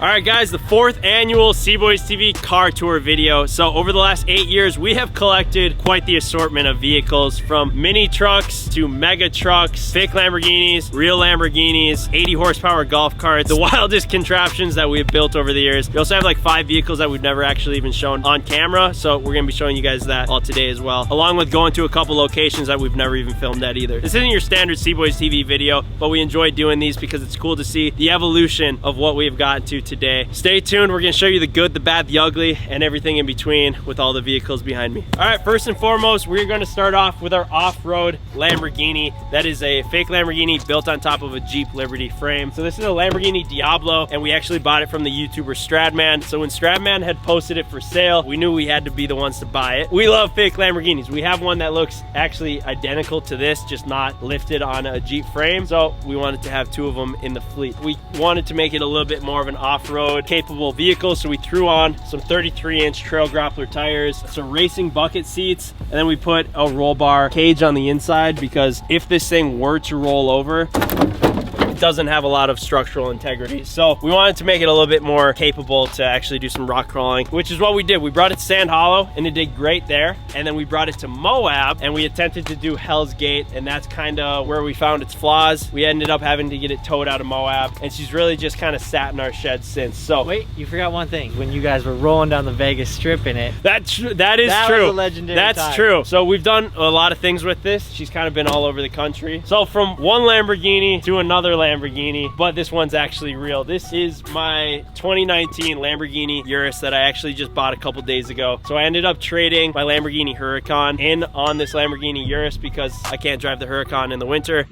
All right, guys, the 4th annual CboysTV car tour video. So over the last 8 years, we have collected quite the assortment of vehicles, from mini trucks to mega trucks, fake Lamborghinis, real Lamborghinis, 80 horsepower golf carts, the wildest contraptions that we have built over the years. We also have like 5 vehicles that we've never actually even shown on camera. So we're gonna be showing you guys that all today as well, along with going to a couple locations that we've never even filmed at either. This isn't your standard CboysTV video, but we enjoy doing these because it's cool to see the evolution of what we've gotten to today. Stay tuned, we're gonna show you the good, the bad, the ugly, and everything in between with all the vehicles behind me. All right, first and foremost, we're gonna start off with our off-road Lamborghini. That is a fake Lamborghini built on top of a Jeep Liberty frame. So this is a Lamborghini Diablo, and we actually bought it from the YouTuber Stradman. So when Stradman had posted it for sale, we knew we had to be the ones to buy it. We love fake Lamborghinis. We have one that looks actually identical to this, just not lifted on a Jeep frame. So we wanted to have 2 of them in the fleet. We wanted to make it a little bit more of an off-road capable vehicle, so we threw on some 33-inch trail grappler tires, some racing bucket seats, and then we put a roll bar cage on the inside, because if this thing were to roll over, doesn't have a lot of structural integrity. So we wanted to make it a little bit more capable to actually do some rock crawling, which is what we did. We brought it to Sand Hollow and it did great there. And then we brought it to Moab and we attempted to do Hell's Gate, and that's kind of where we found its flaws. We ended up having to get it towed out of Moab, and she's really just kind of sat in our shed since. So wait, you forgot one thing. When you guys were rolling down the Vegas Strip in it. That is true. That was a legendary That's time. true. So we've done a lot of things with this. She's kind of been all over the country. So from one Lamborghini to another Lamborghini, but this one's actually real. This is my 2019 Lamborghini Urus that I actually just bought a couple days ago. So I ended up trading my Lamborghini Huracan in on this Lamborghini Urus because I can't drive the Huracan in the winter.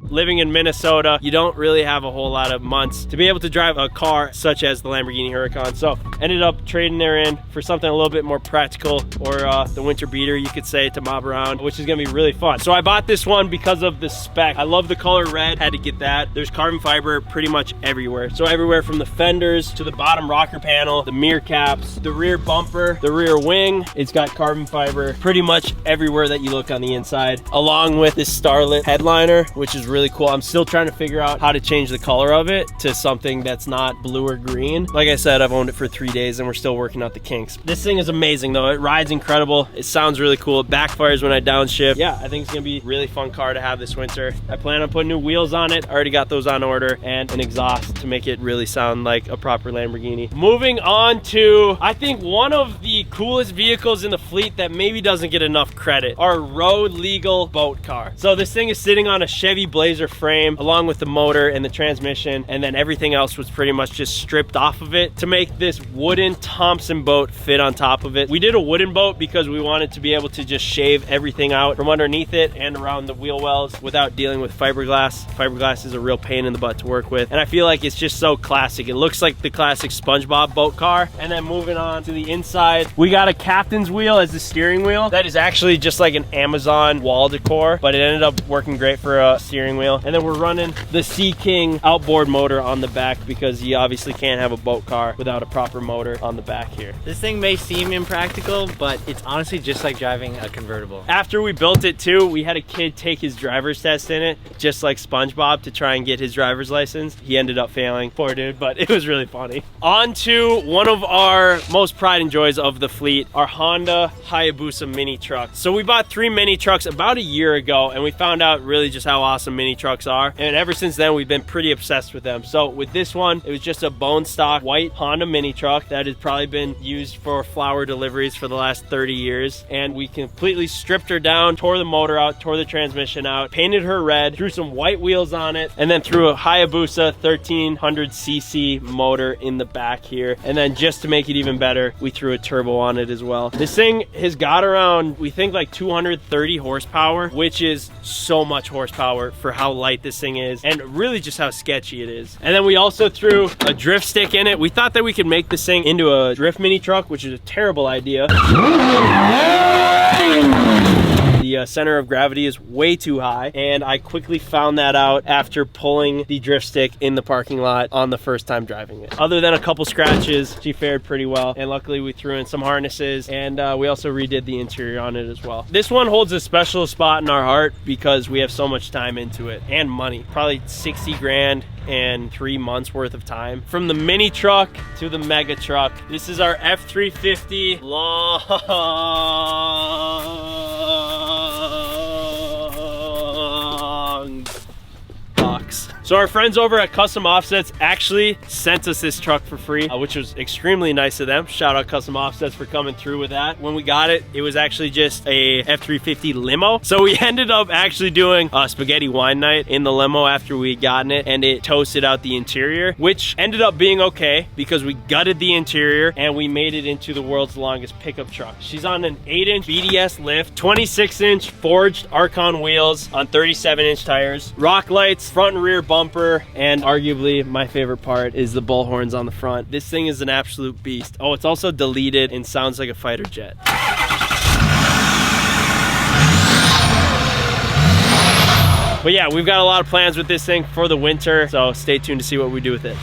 Living in Minnesota, you don't really have a whole lot of months to be able to drive a car such as the Lamborghini Huracan. So ended up trading her in for something a little bit more practical, or the winter beater, you could say, to mob around, which is gonna be really fun. So I bought this one because of the spec. I love the color red, had to get that. There's carbon fiber pretty much everywhere. So everywhere from the fenders to the bottom rocker panel, the mirror caps, the rear bumper, the rear wing, it's got carbon fiber pretty much everywhere that you look on the inside, along with this starlit headliner, which is really cool. I'm still trying to figure out how to change the color of it to something that's not blue or green. Like I said, I've owned it for 3 days and we're still working out the kinks. This thing is amazing though. It rides incredible. It sounds really cool. It backfires when I downshift. Yeah, I think it's gonna be a really fun car to have this winter. I plan on putting new wheels on it. I already got those on order, and an exhaust to make it really sound like a proper Lamborghini. Moving on to, I think, one of the coolest vehicles in the fleet that maybe doesn't get enough credit, our road legal boat car. So this thing is sitting on a Chevy Blazer frame along with the motor and the transmission, and then everything else was pretty much just stripped off of it to make this wooden Thompson boat fit on top of it. We did a wooden boat because we wanted to be able to just shave everything out from underneath it and around the wheel wells without dealing with fiberglass. Fiberglass is a real pain in the butt to work with, and I feel like it's just so classic. It looks like the classic SpongeBob boat car. And then moving on to the inside, we got a captain's wheel as the steering wheel. That is actually just like an Amazon wall decor, but it ended up working great for a steering wheel. And then we're running the Sea King outboard motor on the back because you obviously can't have a boat car without a proper motor on the back here. This thing may seem impractical, but it's honestly just like driving a convertible. After we built it too, we had a kid take his driver's test in it, just like SpongeBob, to try and get his driver's license. He ended up failing, poor dude, but it was really funny. On to one of our most pride and joys of the fleet, our Honda Hayabusa mini truck. So we bought 3 mini trucks about a year ago, and we found out really just how awesome mini trucks are. And ever since then, we've been pretty obsessed with them. So with this one, it was just a bone stock white Honda mini truck that has probably been used for flower deliveries for the last 30 years. And we completely stripped her down, tore the motor out, tore the transmission out, painted her red, threw some white wheels on it, and then threw a Hayabusa 1300cc motor in the back here. And then just to make it even better, we threw a turbo on it as well. This thing has got around, we think, like 230 horsepower, which is so much horsepower for how light this thing is, and really just how sketchy it is. And then we also threw a drift stick in it. We thought that we could make this thing into a drift mini truck, which is a terrible idea. The center of gravity is way too high, and I quickly found that out after pulling the drift stick in the parking lot on the first time driving it. Other than a couple scratches, she fared pretty well, and luckily we threw in some harnesses, and we also redid the interior on it as well. This one holds a special spot in our heart because we have so much time into it, and money. Probably 60 grand and 3 months worth of time. From the mini truck to the mega truck. This is our F350 long box. So our friends over at Custom Offsets actually sent us this truck for free, which was extremely nice of them. Shout out Custom Offsets for coming through with that. When we got it, it was actually just a F350 limo. So we ended up actually doing a spaghetti wine night in the limo after we had gotten it, and it toasted out the interior, which ended up being okay because we gutted the interior and we made it into the world's longest pickup truck. She's on an 8-inch BDS lift, 26-inch forged Archon wheels on 37-inch tires, rock lights, front and rear bumper, and arguably my favorite part is the bullhorns on the front. This thing is an absolute beast. Oh, it's also deleted and sounds like a fighter jet. But yeah, we've got a lot of plans with this thing for the winter, so stay tuned to see what we do with it.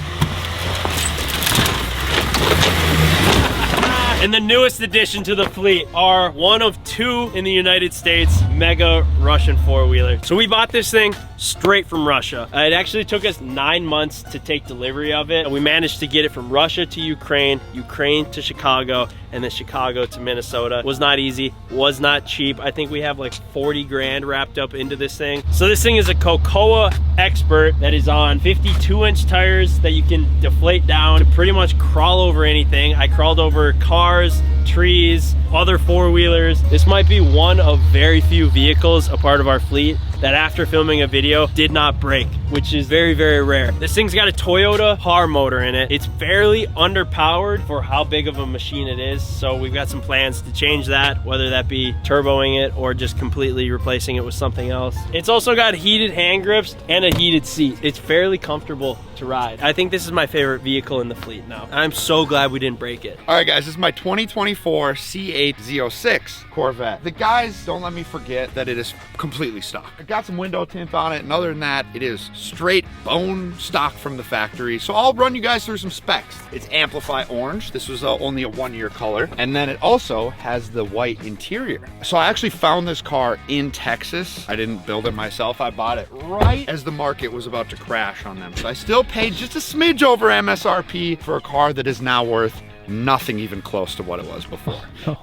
And the newest addition to the fleet are one of 2 in the United States mega Russian 4-wheeler. So we bought this thing straight from Russia. It actually took us 9 months to take delivery of it. We managed to get it from Russia to Ukraine, Ukraine to Chicago, and then Chicago to Minnesota. It was not easy, was not cheap. I think we have like 40 grand wrapped up into this thing. So this thing is a Cocoa Expert that is on 52-inch tires that you can deflate down to pretty much crawl over anything. I crawled over cars, trees, other 4-wheelers. This might be one of very few vehicles a part of our fleet that after filming a video did not break, which is very, very rare. This thing's got a Toyota power motor in it. It's fairly underpowered for how big of a machine it is, so we've got some plans to change that, whether that be turboing it or just completely replacing it with something else. It's also got heated hand grips and a heated seat. It's fairly comfortable to ride. I think this is my favorite vehicle in the fleet now. I'm so glad we didn't break it. All right, guys, this is my 2024 C8 Z06 Corvette. The guys, don't let me forget that it is completely stock. I got some window tint on it, and other than that, it is straight bone stock from the factory. So I'll run you guys through some specs. It's Amplify Orange. This was only a 1-year color. And then it also has the white interior. So I actually found this car in Texas. I didn't build it myself. I bought it right as the market was about to crash on them. So I still paid just a smidge over MSRP for a car that is now worth nothing even close to what it was before.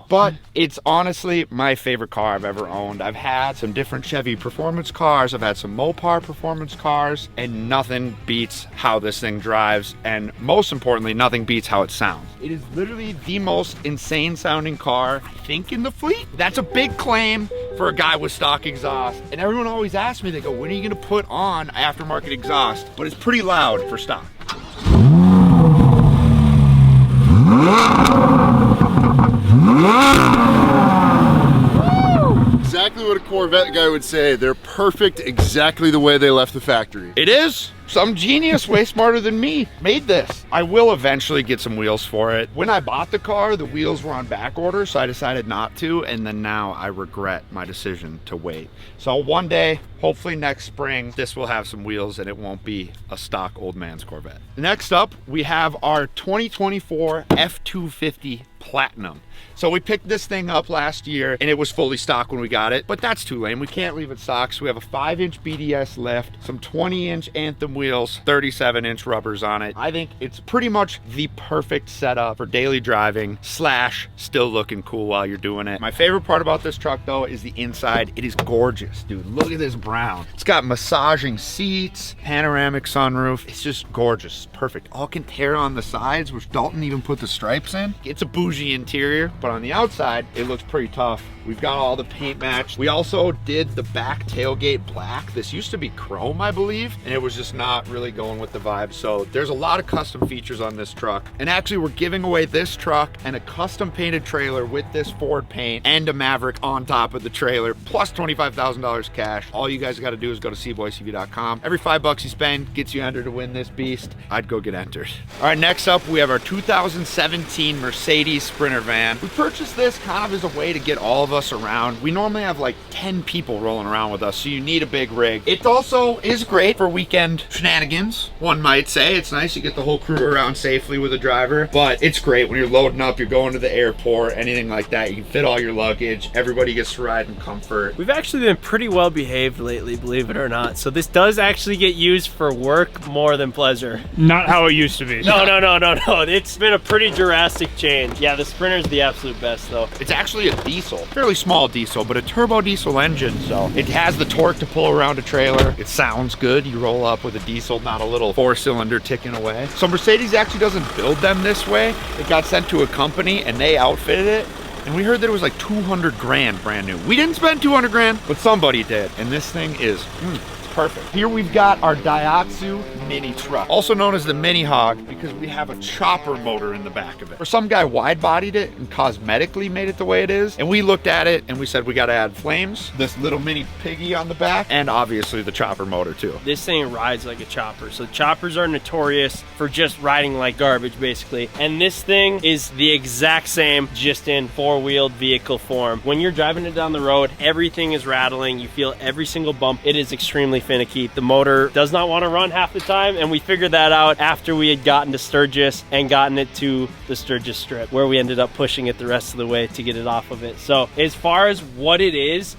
But it's honestly my favorite car I've ever owned. I've had some different Chevy performance cars, I've had some Mopar performance cars, and nothing beats how this thing drives, and most importantly, nothing beats how it sounds. It is literally the most insane sounding car, I think, in the fleet. That's a big claim for a guy with stock exhaust. And everyone always asks me, they go, when are you gonna put on aftermarket exhaust? But it's pretty loud for stock. Exactly what a Corvette guy would say. They're perfect exactly the way they left the factory. It is. Some genius way smarter than me made this. I will eventually get some wheels for it. When I bought the car, the wheels were on back order, so I decided not to, and then now I regret my decision to wait. So one day, hopefully next spring, this will have some wheels and it won't be a stock old man's Corvette. Next up, we have our 2024 F250 Platinum. So we picked this thing up last year and it was fully stock when we got it, but that's too lame. We can't leave it stock. So we have a 5-inch BDS lift, some 20-inch Anthem wheels, 37-inch rubbers on it. I think it's pretty much the perfect setup for daily driving slash still looking cool while you're doing it. My favorite part about this truck though is the inside. It is gorgeous, dude. Look at this brown. It's got massaging seats, panoramic sunroof. It's just gorgeous, perfect. Alcantara on the sides, which Dalton even put the stripes in. It's a bougie interior, but on the outside, it looks pretty tough. We've got all the paint match. We also did the back tailgate black. This used to be chrome, I believe, and it was just not really going with the vibe. So there's a lot of custom features on this truck. And actually, we're giving away this truck and a custom painted trailer with this Ford paint and a Maverick on top of the trailer, plus $25,000 cash. All you guys got to do is go to CboysTV.com. Every $5 you spend gets you entered to win this beast. I'd go get entered. All right, next up, we have our 2017 Mercedes Mercedes Sprinter van. We purchased this kind of as a way to get all of us around. We normally have like 10 people rolling around with us, so you need a big rig. It also is great for weekend shenanigans, one might say. It's nice you get the whole crew around safely with a driver, but it's great when you're loading up, you're going to the airport, anything like that. You can fit all your luggage. Everybody gets to ride in comfort. We've actually been pretty well behaved lately, believe it or not. So this does actually get used for work more than pleasure. Not how it used to be. No. It's been a pretty drastic change. Yeah, the Sprinter's the absolute best though. It's actually a diesel, fairly small diesel, but a turbo diesel engine. So it has the torque to pull around a trailer. It sounds good. You roll up with a diesel, not a little 4-cylinder ticking away. So Mercedes actually doesn't build them this way. It got sent to a company and they outfitted it. And we heard that it was like 200 grand brand new. We didn't spend 200 grand, but somebody did. And this thing is, perfect. Here we've got our Daihatsu mini truck, also known as the Mini Hog, because we have a chopper motor in the back of it. Or some guy wide-bodied it and cosmetically made it the way it is. And we looked at it and we said, we got to add flames, this little mini piggy on the back, and obviously the chopper motor too. This thing rides like a chopper. So choppers are notorious for just riding like garbage, basically. And this thing is the exact same, just in four-wheeled vehicle form. When you're driving it down the road, everything is rattling. You feel every single bump. It is extremely finicky. The motor does not want to run half the time, and we figured that out after we had gotten to Sturgis and gotten it to the Sturgis strip, where we ended up pushing it the rest of the way to get it off of it. So as far as what it is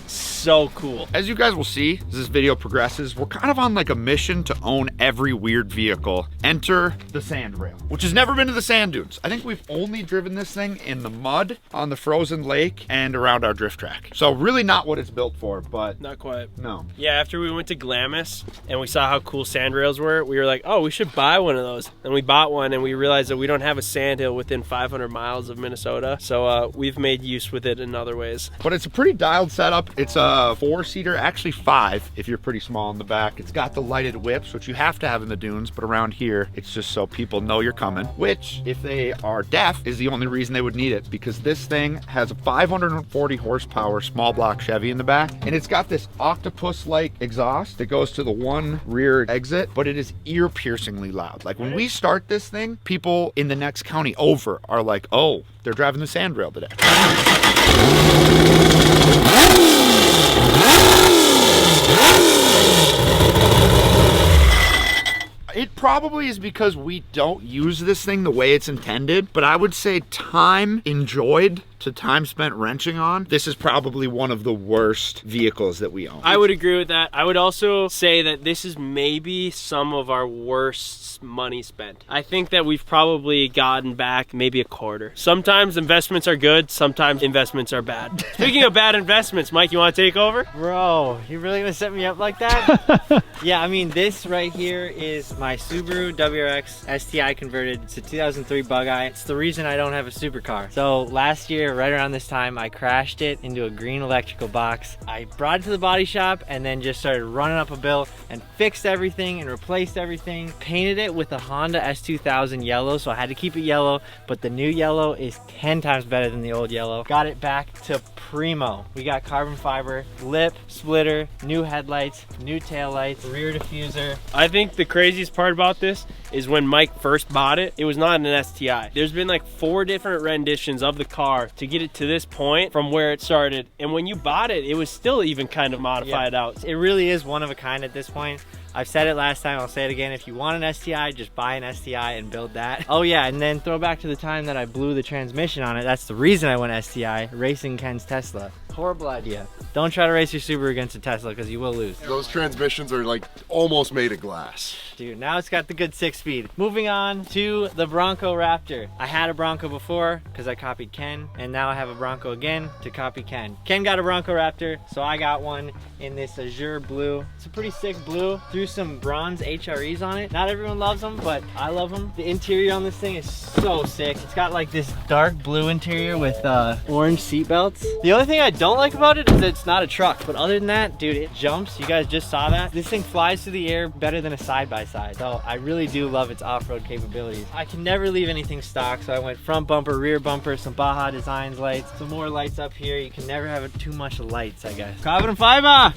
so cool. As you guys will see as this video progresses, we're kind of on like a mission to own every weird vehicle. Enter the Sandrail, which has never been to the sand dunes. I think we've only driven this thing in the mud on the frozen lake and around our drift track. So really not what it's built for, but not quite. No. Yeah, after we went to Glamis and we saw how cool sandrails were, we were like, oh, we should buy one of those. And we bought one, and we realized that we don't have a sandhill within 500 miles of Minnesota. So we've made use with it in other ways. But it's a pretty dialed setup. It's a 4-seater, actually 5 if you're pretty small in the back. It's got the lighted whips, which you have to have in the dunes, but around here it's just so people know you're coming, which if they are deaf is the only reason they would need it, because this thing has a 540 horsepower small block Chevy in the back, and it's got this octopus like exhaust that goes to the one rear exit, but it is ear piercingly loud. Like when we start this thing, people in the next county over are like, oh, they're driving the Sandrail today. It probably is because we don't use this thing the way it's intended, but I would say time enjoyed to time spent wrenching on, this is probably one of the worst vehicles that we own. I would agree with that. I would also say that this is maybe some of our worst money spent. I think that we've probably gotten back maybe a quarter. Sometimes investments are good, sometimes investments are bad. Speaking of bad investments, Mike, you want to take over? Bro, you really gonna set me up like that? Yeah, I mean, this right here is my Subaru WRX STI converted. It's a 2003 bug-eye. It's the reason I don't have a supercar. So last year, right around this time, I crashed it into a green electrical box. I brought it to the body shop and then just started running up a bill and fixed everything and replaced everything. Painted it with a Honda S2000 yellow, so I had to keep it yellow, but the new yellow is 10 times better than the old yellow. Got it back to primo. We got carbon fiber, lip, splitter, new headlights, new taillights, rear diffuser. I think the craziest part about this is when Mike first bought it, it was not an STI. There's been like 4 different renditions of the car to get it to this point from where it started. And when you bought it, it was still even kind of modified out. It really is one of a kind at this point. I've said it last time, I'll say it again. If you want an STI, just buy an STI and build that. Oh yeah, and then throw back to the time that I blew the transmission on it. That's the reason I went STI, racing Ken's Tesla. Horrible idea. Don't try to race your Subaru against a Tesla because you will lose. Those transmissions are like almost made of glass. Dude, now it's got the good 6-speed. Moving on to the Bronco Raptor. I had a Bronco before because I copied Ken, and now I have a Bronco again to copy Ken. Ken got a Bronco Raptor, so I got one in this azure blue. It's a pretty sick blue. Threw some bronze HREs on it. Not everyone loves them, but I love them. The interior on this thing is so sick. It's got like this dark blue interior with orange seat belts. The only thing I don't like about it is that it's not a truck, but other than that, dude, it jumps. You guys just saw that. This thing flies through the air better than a side-by-side. So I really do love its off-road capabilities. I can never leave anything stock, so I went front bumper, rear bumper, some Baja Designs lights, some more lights up here. You can never have too much lights, I guess. Carbon fiber!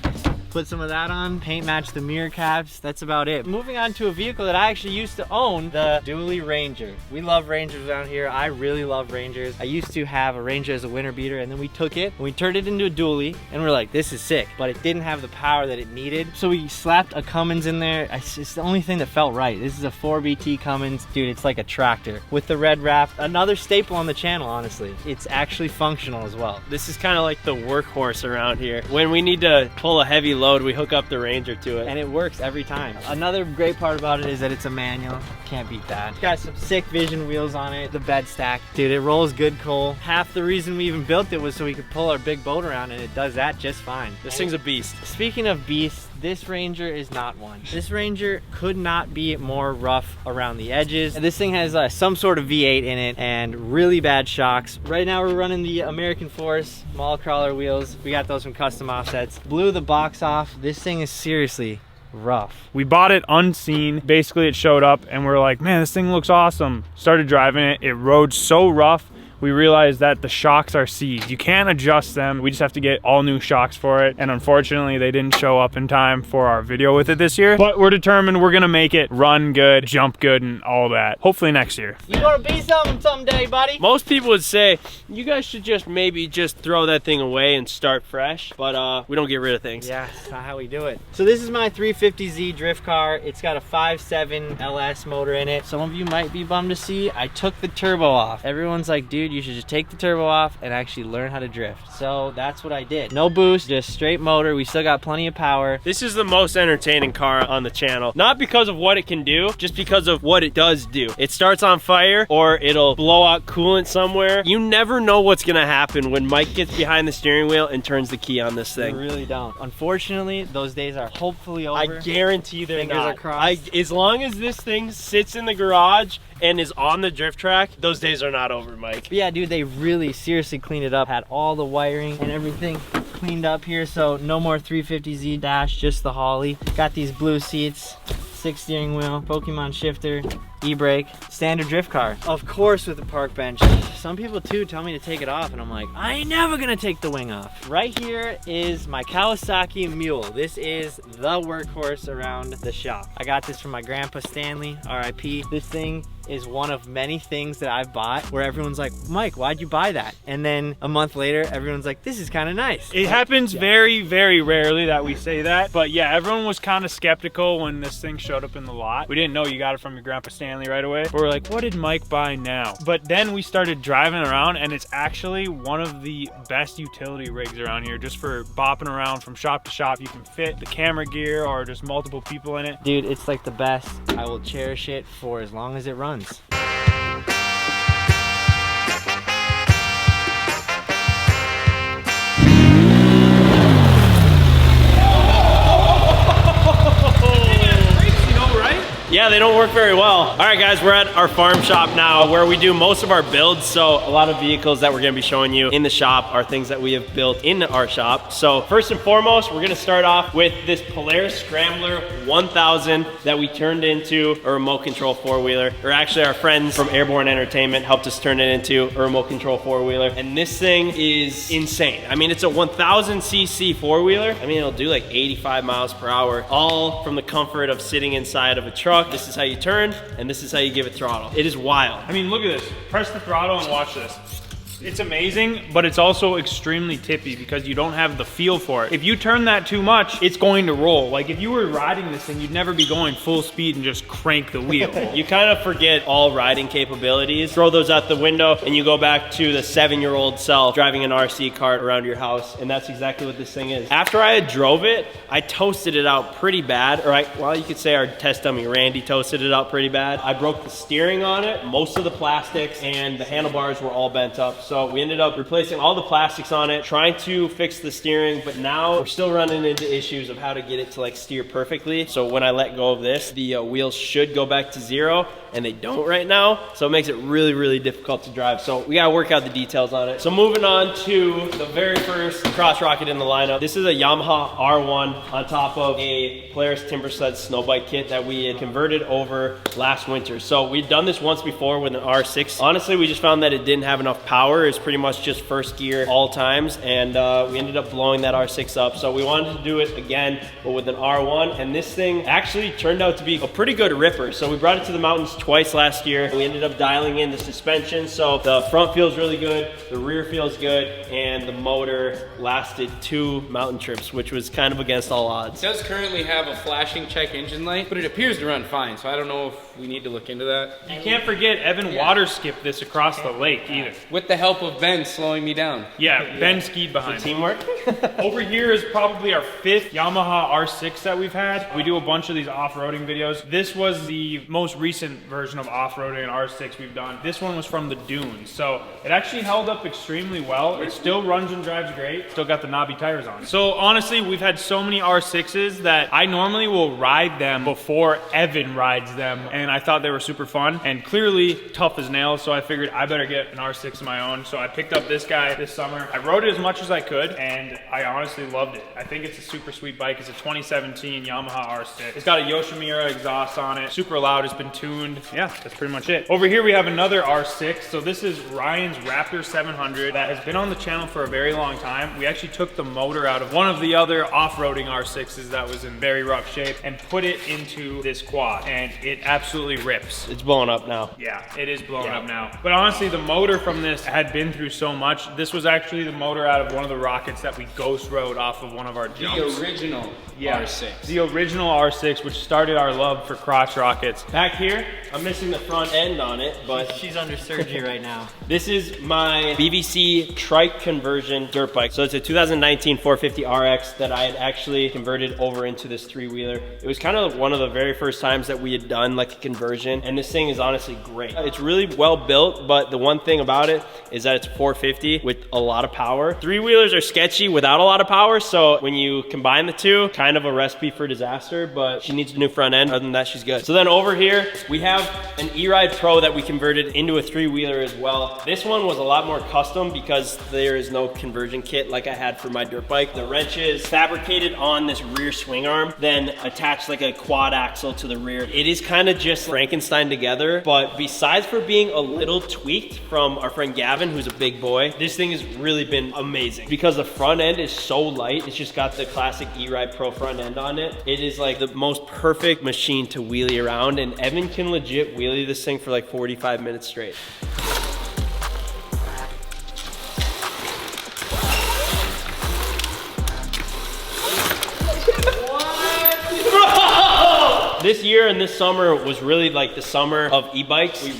put some of that on, paint match the mirror caps. That's about it. Moving on to a vehicle that I actually used to own, the dually Ranger. We love Rangers around here. I really love Rangers. I used to have a Ranger as a winter beater, and then we took it and we turned it into a dually, and we're like, this is sick, but it didn't have the power that it needed. So we slapped a Cummins in there. It's the only thing that felt right. This is a 4BT Cummins. Dude, it's like a tractor with the red wrap. Another staple on the channel, honestly. It's actually functional as well. This is kind of like the workhorse around here. When we need to pull a heavy load, we hook up the Ranger to it. And it works every time. Another great part about it is that it's a manual. Can't beat that. It's got some sick vision wheels on it. The bed stack. Dude, it rolls good coal. Half the reason we even built it was so we could pull our big boat around, and it does that just fine. This thing's a beast. Speaking of beasts, this Ranger is not one. This Ranger could not be more rough around the edges. This thing has some sort of V8 in it and really bad shocks. Right now we're running the American Force mall crawler wheels. We got those from Custom Offsets. Blew the box off. This thing is seriously rough. We bought it unseen. Basically it showed up and we're like, man, this thing looks awesome. Started driving it. It rode so rough. We realized that the shocks are seized. You can't adjust them. We just have to get all new shocks for it. And unfortunately, they didn't show up in time for our video with it this year. But we're determined we're gonna make it run good, jump good, and all that. Hopefully next year. You gonna be something someday, buddy. Most people would say, you guys should just maybe just throw that thing away and start fresh. But we don't get rid of things. Yeah, that's not how we do it. So this is my 350Z drift car. It's got a 5.7 LS motor in it. Some of you might be bummed to see I took the turbo off. Everyone's like, dude, you should just take the turbo off and actually learn how to drift. So that's what I did. No boost, just straight motor. We still got plenty of power. This is the most entertaining car on the channel. Not because of what it can do, just because of what it does do. It starts on fire or it'll blow out coolant somewhere. You never know what's gonna happen when Mike gets behind the steering wheel and turns the key on this thing. You really don't. Unfortunately, those days are hopefully over. I guarantee they're Fingers not. are crossed. As long as this thing sits in the garage and is on the drift track, those days are not over, Mike. But yeah, dude, they really seriously cleaned it up. Had all the wiring and everything cleaned up here, so no more 350Z dash, just the Holly. Got these blue seats, 6 steering wheel, Pokemon shifter, e-brake, standard drift car. Of course with the park bench. Some people too tell me to take it off and I'm like, I ain't never gonna take the wing off. Right here is my Kawasaki Mule. This is the workhorse around the shop. I got this from my grandpa Stanley, RIP. This thing is one of many things that I've bought where everyone's like, Mike, why'd you buy that? And then a month later, everyone's like, this is kind of nice. It happens very, very rarely that we say that. But yeah, everyone was kind of skeptical when this thing showed up in the lot. We didn't know you got it from your grandpa Stanley right away. But we're like, what did Mike buy now? But then we started driving around and it's actually one of the best utility rigs around here, just for bopping around from shop to shop. You can fit the camera gear or just multiple people in it. Dude, it's like the best. I will cherish it for as long as it runs. Yeah, they don't work very well. All right, guys, we're at our farm shop now where we do most of our builds. So a lot of vehicles that we're gonna be showing you in the shop are things that we have built in our shop. So first and foremost, we're gonna start off with this Polaris Scrambler 1000 that we turned into a remote control four-wheeler. Or actually our friends from Airborne Entertainment helped us turn it into a remote control four-wheeler. And this thing is insane. I mean, it's a 1000cc four-wheeler. I mean, it'll do like 85 miles per hour, all from the comfort of sitting inside of a truck. This is how you turn, and this is how you give it throttle. It is wild. I mean, look at this. Press the throttle and watch this. It's amazing, but it's also extremely tippy because you don't have the feel for it. If you turn that too much, it's going to roll. Like if you were riding this thing, you'd never be going full speed and just crank the wheel. You kind of forget all riding capabilities, throw those out the window, and you go back to the 7-year-old self driving an RC cart around your house, and that's exactly what this thing is. After I had drove it, I toasted it out pretty bad, or well, you could say our test dummy Randy toasted it out pretty bad. I broke the steering on it, most of the plastics, and the handlebars were all bent up. So we ended up replacing all the plastics on it, trying to fix the steering, but now we're still running into issues of how to get it to like steer perfectly. So when I let go of this, the wheels should go back to 0, and they don't right now. So it makes it really, really difficult to drive. So we gotta work out the details on it. So moving on to the very first cross rocket in the lineup. This is a Yamaha R1 on top of a Polaris Timber Sled snow bike kit that we had converted over last winter. So we'd done this once before with an R6. Honestly, we just found that it didn't have enough power power is pretty much just first gear all times, and we ended up blowing that R6 up. So we wanted to do it again, but with an R1, and this thing actually turned out to be a pretty good ripper. So we brought it to the mountains twice last year. We ended up dialing in the suspension, so the front feels really good, the rear feels good, and the motor lasted 2 mountain trips, which was kind of against all odds. It does currently have a flashing check engine light, but it appears to run fine, so I don't know if we need to look into that. You can't forget Evan water skipped this across the lake either. With the help of Ben slowing me down. Yeah, Ben skied behind me. Teamwork. Over here is probably our 5th Yamaha R6 that we've had. We do a bunch of these off-roading videos. This was the most recent version of off-roading an R6 we've done. This one was from the Dunes, so it actually held up extremely well. It still runs and drives great. Still got the knobby tires on. So honestly, we've had so many R6s that I normally will ride them before Evan rides them, and I thought they were super fun and clearly tough as nails, so I figured I better get an R6 of my own. So I picked up this guy this summer. I rode it as much as I could, and I honestly loved it. I think it's a super sweet bike. It's a 2017 Yamaha R6. It's got a Yoshimura exhaust on it, super loud, it's been tuned. Yeah, that's pretty much it. Over here we have another R6. So this is Ryan's Raptor 700 that has been on the channel for a very long time. We actually took the motor out of one of the other off-roading R6s that was in very rough shape and put it into this quad, and it absolutely rips. It's blowing up now. Yeah, it is blowing up now. But honestly, the motor from this had been through so much. This was actually the motor out of one of the rockets that we ghost rode off of one of our jumps. The original R6. The original R6, which started our love for crotch rockets. Back here, I'm missing the front end on it, but She's under surgery right now. this is my BBC trike conversion dirt bike. So it's a 2019 450 RX that I had actually converted over into this 3-wheeler. It was kind of one of the very first times that we had done like a conversion, and this thing is honestly great. It's really well built, but the one thing about it is that it's 450 with a lot of power. 3-wheelers are sketchy without a lot of power, so when you combine the two, kind of a recipe for disaster, but she needs a new front end. Other than that, she's good. So then over here, we have an E-Ride Pro that we converted into a 3-wheeler as well. This one was a lot more custom because there is no conversion kit like I had for my dirt bike. The wrench is fabricated on this rear swing arm, then attached like a quad axle to the rear. It is kind of just Frankenstein together, but besides for being a little tweaked from our friend Gavin, who's a big boy, this thing has really been amazing because the front end is so light. It's just got the classic E-Ride Pro front end on it. It is like the most perfect machine to wheelie around, and Evan can legit wheelie this thing for like 45 minutes straight. This year and this summer was really like the summer of e-bikes. We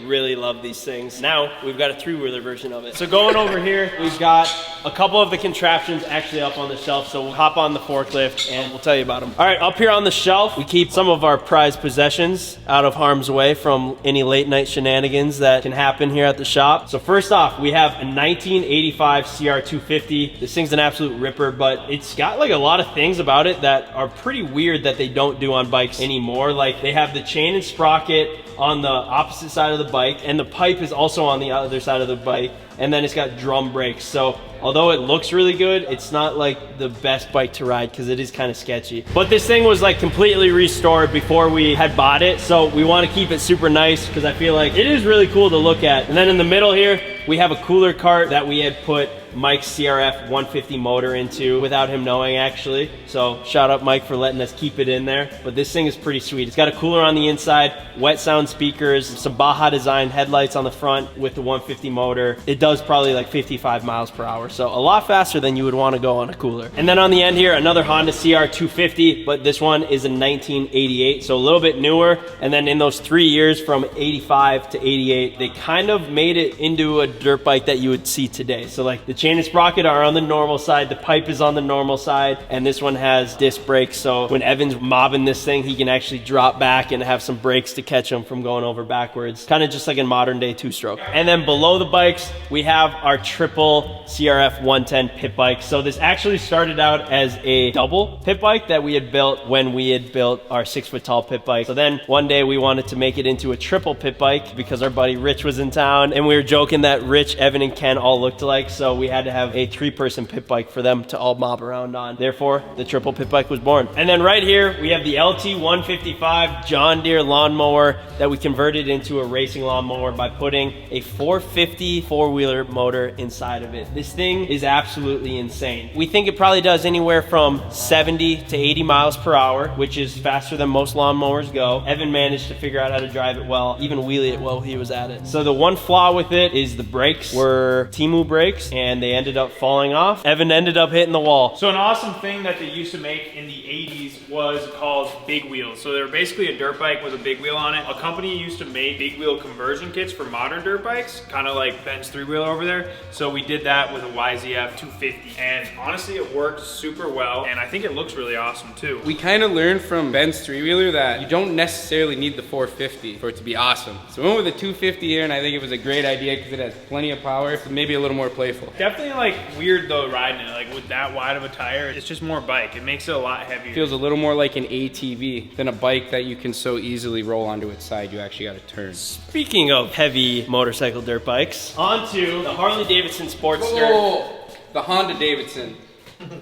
really love these things. Now we've got a 3-wheeler version of it. So going over here, we've got a couple of the contraptions actually up on the shelf. So we'll hop on the forklift and we'll tell you about them. All right, up here on the shelf, we keep some of our prized possessions out of harm's way from any late night shenanigans that can happen here at the shop. So first off, we have a 1985 CR250. This thing's an absolute ripper, but it's got like a lot of things about it that are pretty weird that they don't do on bikes anymore. Like they have the chain and sprocket on the opposite side of the bike, and the pipe is also on the other side of the bike, and then it's got drum brakes. So although it looks really good, it's not like the best bike to ride because it is kind of sketchy. But this thing was like completely restored before we had bought it, so we want to keep it super nice because I feel like it is really cool to look at. And then in the middle here, we have a cooler cart that we had put Mike's CRF 150 motor into without him knowing, actually. So shout out Mike for letting us keep it in there. But this thing is pretty sweet. It's got a cooler on the inside, wet sound speakers, some Baja design headlights on the front with the 150 motor. It does probably like 55 miles per hour. So a lot faster than you would want to go on a cooler. And then on the end here, another Honda CR250, but this one is a 1988, so a little bit newer. And then in those 3 years from 85 to 88, they kind of made it into a dirt bike that you would see today. So like the chain and sprocket are on the normal side, the pipe is on the normal side, and this one has disc brakes. So when Evan's mobbing this thing, he can actually drop back and have some brakes to catch him from going over backwards. Kind of just like a modern day 2-stroke. And then below the bikes, we have our triple CRF 110 pit bike. So this actually started out as a double pit bike that we had built when we had built our 6-foot tall pit bike. So then one day we wanted to make it into a triple pit bike because our buddy Rich was in town, and we were joking that Rich, Evan, and Ken all looked alike, so we had to have a 3-person pit bike for them to all mob around on. Therefore, the triple pit bike was born. And then right here, we have the LT155 John Deere lawnmower that we converted into a racing lawnmower by putting a 450 four-wheeler motor inside of it. This thing is absolutely insane. We think it probably does anywhere from 70 to 80 miles per hour, which is faster than most lawnmowers go. Evan managed to figure out how to drive it well, even wheelie it while he was at it. So the one flaw with it is the brakes were Temu brakes, and they ended up falling off. Evan ended up hitting the wall. So an awesome thing that they used to make in the 80s was called big wheels. So they were basically a dirt bike with a big wheel on it. A company used to make big wheel conversion kits for modern dirt bikes, kind of like Ben's 3-wheeler over there. So we did that with a YZF 250, and honestly it worked super well, and I think it looks really awesome too. We kind of learned from Ben's 3-wheeler that you don't necessarily need the 450 for it to be awesome. So we went with a 250 here, and I think it was a great idea because it has plenty of power, so maybe a little more playful. Definitely like weird though riding it, like with that wide of a tire. It's just more bike. It makes it a lot heavier. Feels a little more like an ATV than a bike that you can so easily roll onto its side. You actually got to turn. Speaking of heavy motorcycle dirt bikes, onto the Harley-Davidson Sportster. Whoa, the Honda-Davidson.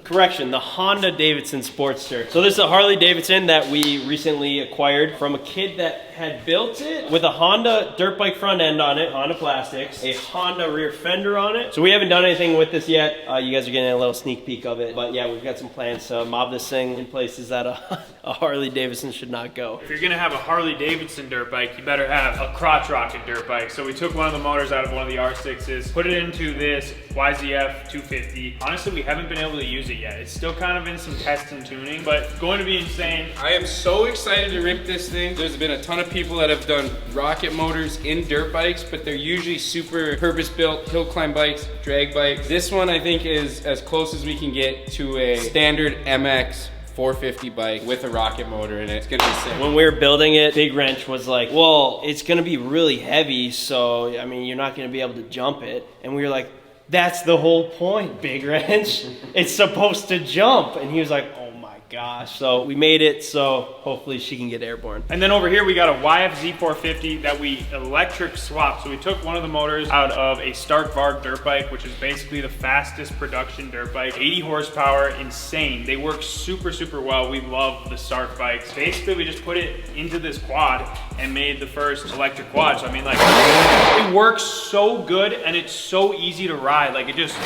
Correction, the Honda-Davidson Sportster. So this is a Harley-Davidson that we recently acquired from a kid that had built it with a Honda dirt bike front end on it, Honda plastics, a Honda rear fender on it. So we haven't done anything with this yet. You guys are getting a little sneak peek of it. But yeah, we've got some plans to mob this thing in places that a Harley-Davidson should not go. If you're gonna have a Harley-Davidson dirt bike, you better have a crotch rocket dirt bike. So we took one of the motors out of one of the R6s, put it into this YZF 250. Honestly, we haven't been able to use it yet. It's still kind of in some test and tuning, but going to be insane. I am so excited to rip this thing. There's been a ton of people that have done rocket motors in dirt bikes, but they're usually super purpose-built hill climb bikes, drag bikes. This one I think is as close as we can get to a standard MX 450 bike with a rocket motor in it. It's gonna be sick. When we were building it, Big Wrench was like, well, it's gonna be really heavy, so I mean, you're not gonna be able to jump it. And we were like, that's the whole point, Big Wrench. It's supposed to jump. And he was like, oh my gosh. So we made it, so hopefully she can get airborne. And then over here we got a YFZ 450 that we electric swapped. So we took one of the motors out of a Stark Varg dirt bike, which is basically the fastest production dirt bike. 80 horsepower, insane. They work super, super well. We love the Stark bikes. Basically, we just put it into this quad and made the first electric quad. So I mean, like, it works so good and it's so easy to ride. Like, it just...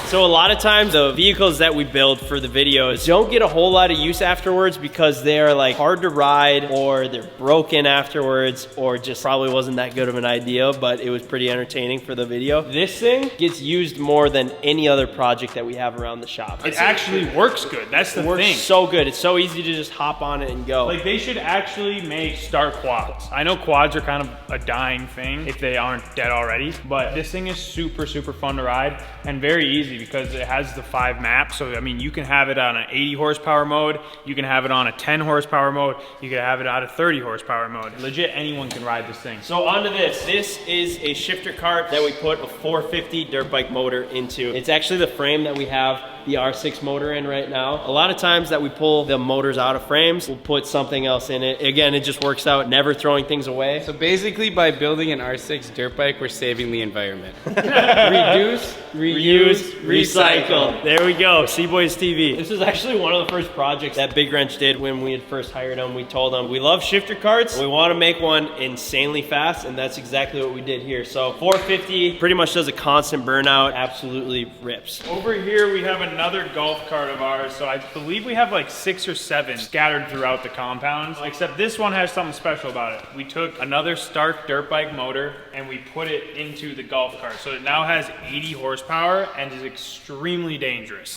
So a lot of times the vehicles that we build for the videos don't get a whole lot of use afterwards because they're like hard to ride, or they're broken afterwards, or just probably wasn't that good of an idea, but it was pretty entertaining for the video. This thing gets used more than any other project that we have around the shop. It actually works good. That's the thing. It works so good. It's so easy to just hop on it and go. Like, they should actually make Star quads. I know quads are kind of a dying thing if they aren't dead already, but this thing is super, super fun to ride and very easy because it has the 5 maps. So I mean, you can have it on an 80 horsepower mode, you can have it on a 10 horsepower mode, you can have it out of 30 horsepower mode. Legit, anyone can ride this thing. So onto this. This is a shifter cart that we put a 450 dirt bike motor into. It's actually the frame that we have the R6 motor in right now. A lot of times that we pull the motors out of frames, we'll put something else in it. Again, it just works out, never throwing things away. So basically, by building an R6 dirt bike, we're saving the environment. Reduce, reuse, recycle. There we go, CboysTV. This was actually one of the first projects that Big Wrench did when we had first hired him. We told him, we love shifter carts, we want to make one insanely fast, and that's exactly what we did here. So 450 pretty much does a constant burnout, absolutely rips. Over here we have another golf cart of ours. So I believe we have like 6 or 7 scattered throughout the compound, except this one has something special about it. We took another Stark dirt bike motor and we put it into the golf cart. So it now has 80 horsepower and is extremely dangerous.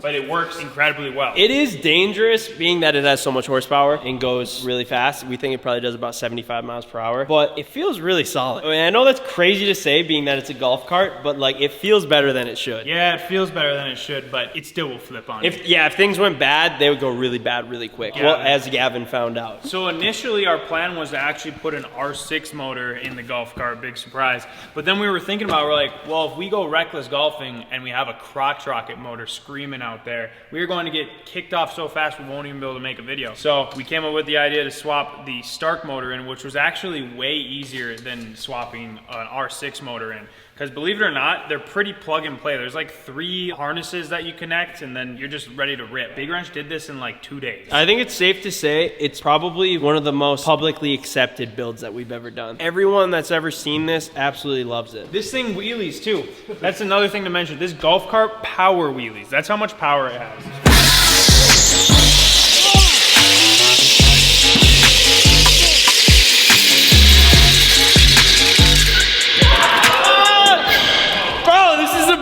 But it works incredibly well. It is dangerous being that it has so much horsepower and goes really fast. We think it probably does about 75 miles per hour, but it feels really solid. I mean, I know that's crazy to say being that it's a golf cart, but like it feels better than it should. Yeah, it feels better than it should, but it still will flip on you. If things went bad, they would go really bad really quick. Yeah. Well, as Gavin found out. So initially our plan was to actually put an R6 motor in the golf cart, big surprise. But then we were thinking about, we're like, well, if we go reckless golfing and we have a crotch rocket motor screaming out out there, we are going to get kicked off so fast we won't even be able to make a video. So we came up with the idea to swap the Stark motor in, which was actually way easier than swapping an R6 motor in. Because believe it or not, they're pretty plug and play. There's like 3 harnesses that you connect and then you're just ready to rip. Big Wrench did this in like 2 days. I think it's safe to say it's probably one of the most publicly accepted builds that we've ever done. Everyone that's ever seen this absolutely loves it. This thing wheelies too. That's another thing to mention. This golf cart power wheelies. That's how much power it has.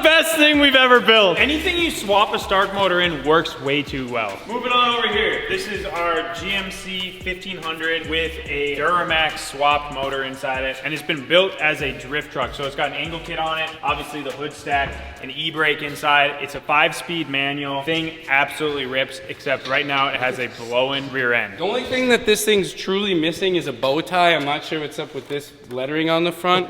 Best thing we've ever built. Anything you swap a Stark motor in works way too well. Moving on over here. This is our GMC 1500 with a Duramax swapped motor inside it, and it's been built as a drift truck. So it's got an angle kit on it, obviously the hood stack, an e-brake inside. It's a 5-speed manual. Thing absolutely rips, except right now it has a blow-in rear end. The only thing that this thing's truly missing is a bow tie. I'm not sure what's up with this lettering on the front,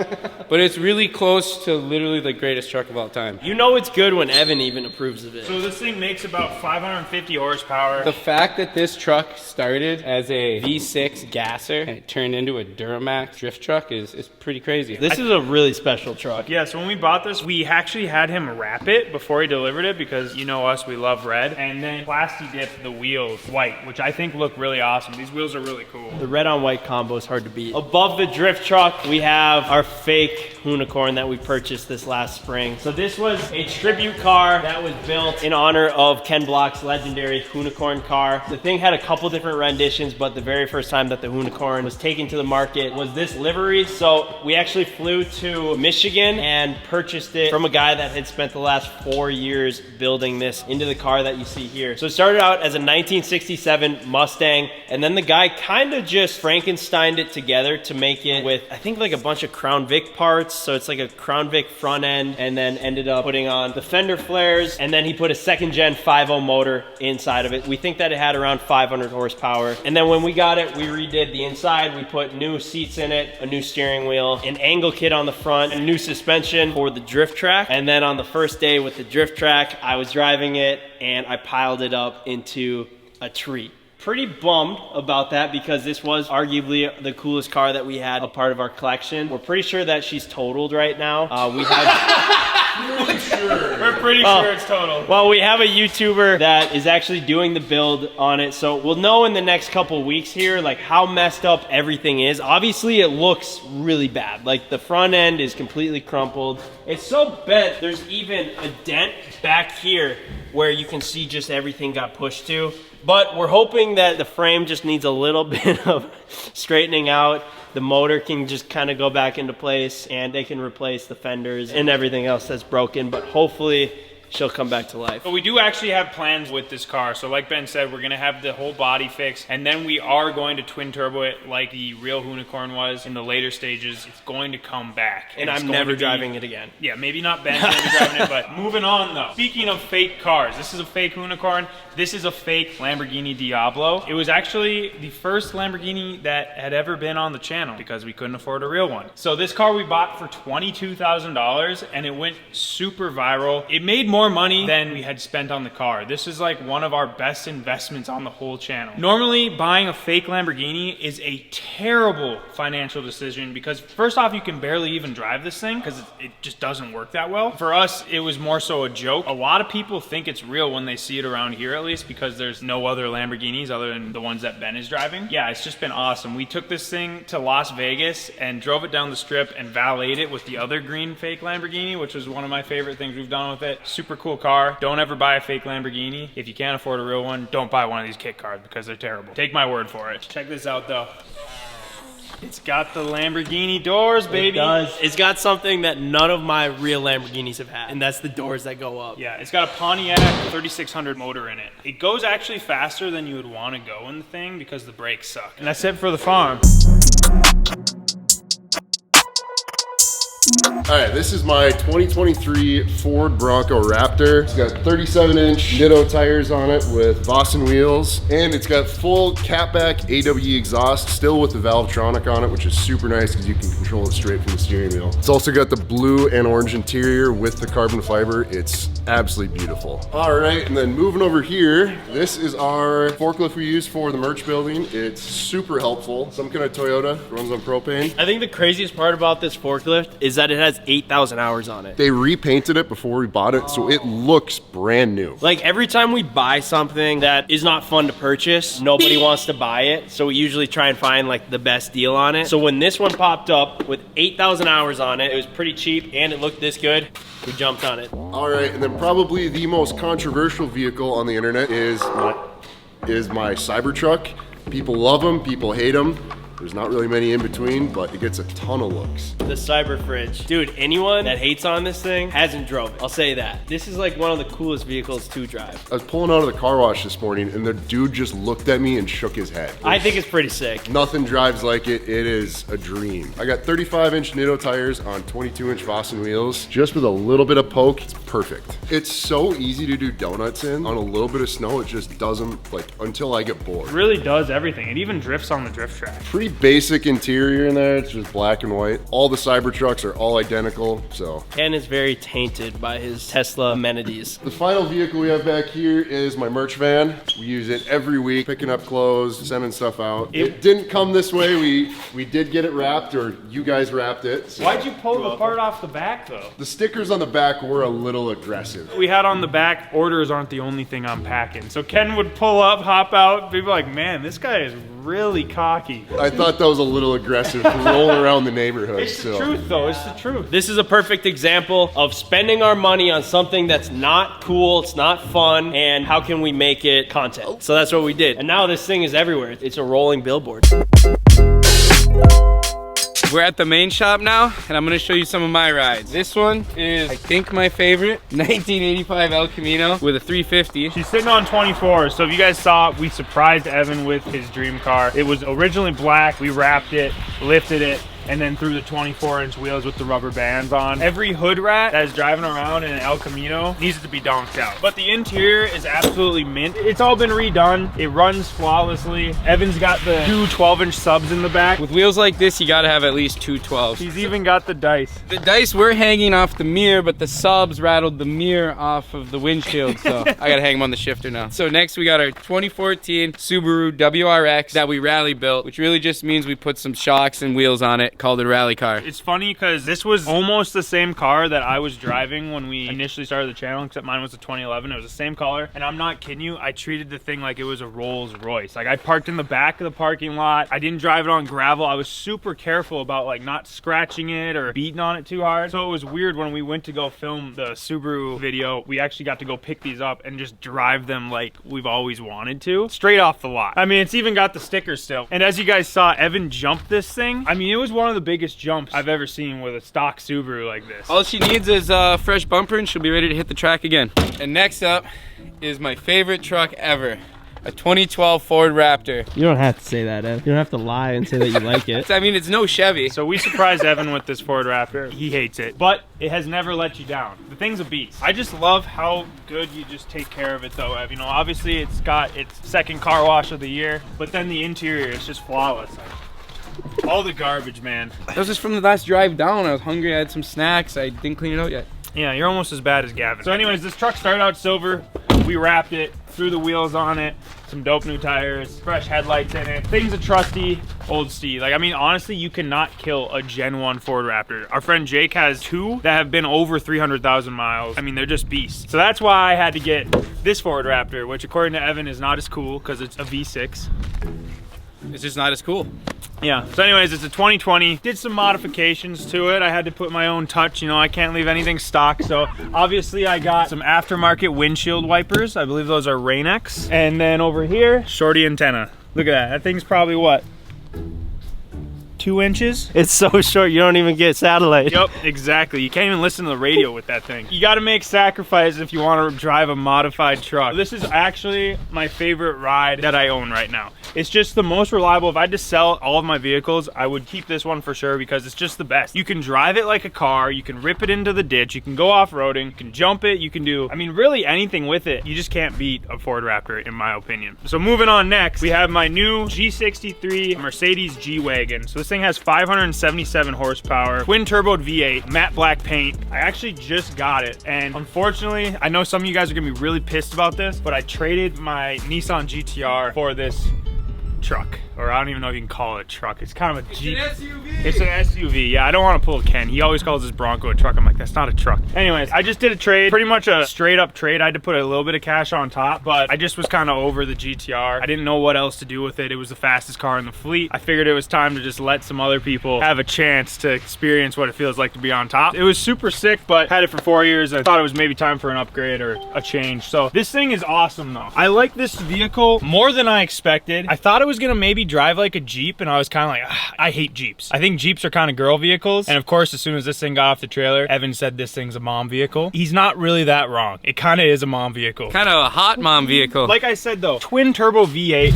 but it's really close to literally the greatest truck of all time. You know it's good when Evan even approves of it. So this thing makes about 550 horsepower. The fact that this truck started as a V6 gasser and it turned into a Duramax drift truck is pretty crazy. This is a really special truck. Yeah, so when we bought this, we actually had him wrap it before he delivered it because you know us, we love red. And then plasti dipped the wheels white, which I think look really awesome. These wheels are really cool. The red on white combo is hard to beat. Above the drift truck, we have our fake Hoonicorn that we purchased this last spring. So this was a tribute car that was built in honor of Ken Block's legendary Hoonicorn car. The thing had a couple different renditions, but the very first time that the Hoonicorn was taken to the market was this livery. So we actually flew to Michigan and purchased it from a guy that had spent the last 4 years building this into the car that you see here. So it started out as a 1967 Mustang, and then the guy kind of just Frankensteined it together to make it with, I think, like a bunch of Crown Vic parts. So it's like a Crown Vic front end, and then ended up putting on the fender flares, and then he put a 2nd gen 5.0 motor inside of it. We think that it had around 500 horsepower. And then when we got it, we redid the inside. We put new seats in it, a new steering wheel, an angle kit on the front, a new suspension for the drift track. And then on the first day with the drift track, I was driving it and I piled it up into a tree. Pretty bummed about that because this was arguably the coolest car that we had a part of our collection. We're pretty sure that she's totaled right now. We have... We're pretty sure it's total. Well, we have a YouTuber that is actually doing the build on it, so we'll know in the next couple weeks here like how messed up everything is. Obviously, it looks really bad. Like the front end is completely crumpled. It's so bent, there's even a dent back here where you can see just everything got pushed to. But we're hoping that the frame just needs a little bit of straightening out. The motor can just kind of go back into place and they can replace the fenders and everything else that's broken. But hopefully she'll come back to life. But we do actually have plans with this car. So like Ben said, we're gonna have the whole body fixed, and then we are going to twin turbo it like the real Hoonicorn was in the later stages. It's going to come back. And I'm never driving it again. Yeah, maybe not Ben's gonna be driving it, but moving on though. Speaking of fake cars, this is a fake Hoonicorn. This is a fake Lamborghini Diablo. It was actually the first Lamborghini that had ever been on the channel because we couldn't afford a real one. So this car we bought for $22,000 and it went super viral. It made more money than we had spent on the car. This is like one of our best investments on the whole channel. Normally, buying a fake Lamborghini is a terrible financial decision because first off, you can barely even drive this thing because it just doesn't work that well. For us, it was more so a joke. A lot of people think it's real when they see it around here at least because there's no other Lamborghinis other than the ones that Ben is driving. Yeah, it's just been awesome. We took this thing to Las Vegas and drove it down the strip and valeted it with the other green fake Lamborghini, which was one of my favorite things we've done with it. Super cool car. Don't ever buy a fake Lamborghini. If you can't afford a real one, don't buy one of these kit cars because they're terrible. Take my word for it. Check this out though. It's got the Lamborghini doors, baby. It does. It's got something that none of my real Lamborghinis have had, and that's the doors that go up. Yeah, it's got a Pontiac 3600 motor in it. It goes actually faster than you would want to go in the thing because the brakes suck. And that's it for the farm. All right, this is my 2023 Ford Bronco Raptor. It's got 37-inch Nitto tires on it with Vossen wheels, and it's got full catback AW exhaust, still with the Valvetronic on it, which is super nice because you can control it straight from the steering wheel. It's also got the blue and orange interior with the carbon fiber. It's absolutely beautiful. All right, and then moving over here, this is our forklift we use for the merch building. It's super helpful. Some kind of Toyota, runs on propane. I think the craziest part about this forklift is that it has 8,000 hours on it. They repainted it before we bought it, so it looks brand new. Like every time we buy something that is not fun to purchase, nobody wants to buy it. So we usually try and find like the best deal on it. So when this one popped up with 8,000 hours on it, it was pretty cheap and it looked this good, we jumped on it. All right, and then probably the most controversial vehicle on the internet is my Cybertruck. People love them, people hate them. There's not really many in between, but it gets a ton of looks. The Cyber Fridge. Dude, anyone that hates on this thing hasn't drove it. I'll say that. This is like one of the coolest vehicles to drive. I was pulling out of the car wash this morning and the dude just looked at me and shook his head. I think it's pretty sick. Nothing drives like it. It is a dream. I got 35-inch Nitto tires on 22-inch Vossen wheels. Just with a little bit of poke, it's perfect. It's so easy to do donuts in. On a little bit of snow, it just doesn't, like, until I get bored. It really does everything. It even drifts on the drift track. Pretty basic interior in there. It's just black and white. All the Cybertrucks are all identical, so. Ken is very tainted by his Tesla amenities. The final vehicle we have back here is my merch van. We use it every week, picking up clothes, sending stuff out. It didn't come this way. We did get it wrapped, or you guys wrapped it. So. Why'd you pull the part off the back though? The stickers on the back were a little aggressive. We had on the back, orders aren't the only thing I'm packing. So Ken would pull up, hop out, people like, man, this guy is really cocky. I thought that was a little aggressive to roll around the neighborhood. It's the truth though, it's the truth. This is a perfect example of spending our money on something that's not cool, it's not fun, and how can we make it content? So that's what we did. And now this thing is everywhere. It's a rolling billboard. We're at the main shop now, and I'm gonna show you some of my rides. This one is, I think, my favorite, 1985 El Camino with a 350. She's sitting on 24, so if you guys saw, we surprised Evan with his dream car. It was originally black, we wrapped it, lifted it, and then threw the 24-inch wheels with the rubber bands on. Every hood rat that is driving around in an El Camino needs to be donked out. But the interior is absolutely mint. It's all been redone. It runs flawlessly. Evan's got the two 12-inch subs in the back. With wheels like this, you gotta have at least two 12s. He's even got the dice. The dice were hanging off the mirror, but the subs rattled the mirror off of the windshield, so I gotta hang them on the shifter now. So next we got our 2014 Subaru WRX that we rally built, which really just means we put some shocks and wheels on it, called it a rally car. It's funny because this was almost the same car that I was driving when we initially started the channel, except mine was a 2011. It was the same color, and I'm not kidding you, I treated the thing like it was a Rolls Royce. Like I parked in the back of the parking lot. I didn't drive it on gravel. I was super careful about like not scratching it or beating on it too hard. So it was weird when we went to go film the Subaru video, we actually got to go pick these up and just drive them like we've always wanted to, straight off the lot. I mean, it's even got the stickers still. And as you guys saw, Evan jumped this thing. I mean, it was one of the biggest jumps I've ever seen with a stock Subaru like this. All she needs is a fresh bumper and she'll be ready to hit the track again. And next up is my favorite truck ever. A 2012 Ford Raptor. You don't have to say that, Ev. You don't have to lie and say that you like it. I mean, it's no Chevy. So we surprised Evan with this Ford Raptor. He hates it, but it has never let you down. The thing's a beast. I just love how good you just take care of it though, Ev. You know, obviously it's got its second car wash of the year, but then the interior is just flawless. All the garbage, man. That was just from the last drive down. I was hungry, I had some snacks. I didn't clean it out yet. Yeah, you're almost as bad as Gavin. So anyways, this truck started out silver. We wrapped it, threw the wheels on it, some dope new tires, fresh headlights in it. Thing's a trusty old steed. Like, I mean, honestly, you cannot kill a Gen 1 Ford Raptor. Our friend Jake has two that have been over 300,000 miles. I mean, they're just beasts. So that's why I had to get this Ford Raptor, which according to Evan is not as cool because it's a V6. It's just not as cool. Yeah, so anyways, it's a 2020. Did some modifications to it. I had to put my own touch, you know, I can't leave anything stock. So obviously I got some aftermarket windshield wipers. I believe those are Rain-X. And then over here, shorty antenna. Look at that, that thing's probably what? 2 inches. It's so short, you don't even get satellite. Yep, exactly. You can't even listen to the radio with that thing. You gotta make sacrifices if you want to drive a modified truck. This is actually my favorite ride that I own right now. It's just the most reliable. If I had to sell all of my vehicles, I would keep this one for sure because it's just the best. You can drive it like a car, you can rip it into the ditch, you can go off-roading, you can jump it, you can do, I mean, really anything with it. You just can't beat a Ford Raptor, in my opinion. So moving on next, we have my new G63 Mercedes G-Wagon. So this thing has 577 horsepower, twin-turboed V8, matte black paint. I actually just got it, and unfortunately, I know some of you guys are gonna be really pissed about this, but I traded my Nissan GTR for this truck, or I don't even know if you can call it a truck. It's kind of a Jeep. It's an SUV. It's an SUV. Yeah, I don't want to pull Ken. He always calls his Bronco a truck. I'm like, that's not a truck. Anyways, I just did a trade, pretty much a straight up trade. I had to put a little bit of cash on top, but I just was kind of over the GTR. I didn't know what else to do with it. It was the fastest car in the fleet. I figured it was time to just let some other people have a chance to experience what it feels like to be on top. It was super sick, but had it for 4 years. I thought it was maybe time for an upgrade or a change. So this thing is awesome though. I like this vehicle more than I expected. I thought it was gonna maybe drive like a Jeep, and I was kind of like, I hate Jeeps. I think Jeeps are kind of girl vehicles. And of course, as soon as this thing got off the trailer, Evan said this thing's a mom vehicle. He's not really that wrong. It kind of is a mom vehicle. Kind of a hot mom vehicle. Like I said though, twin turbo V8.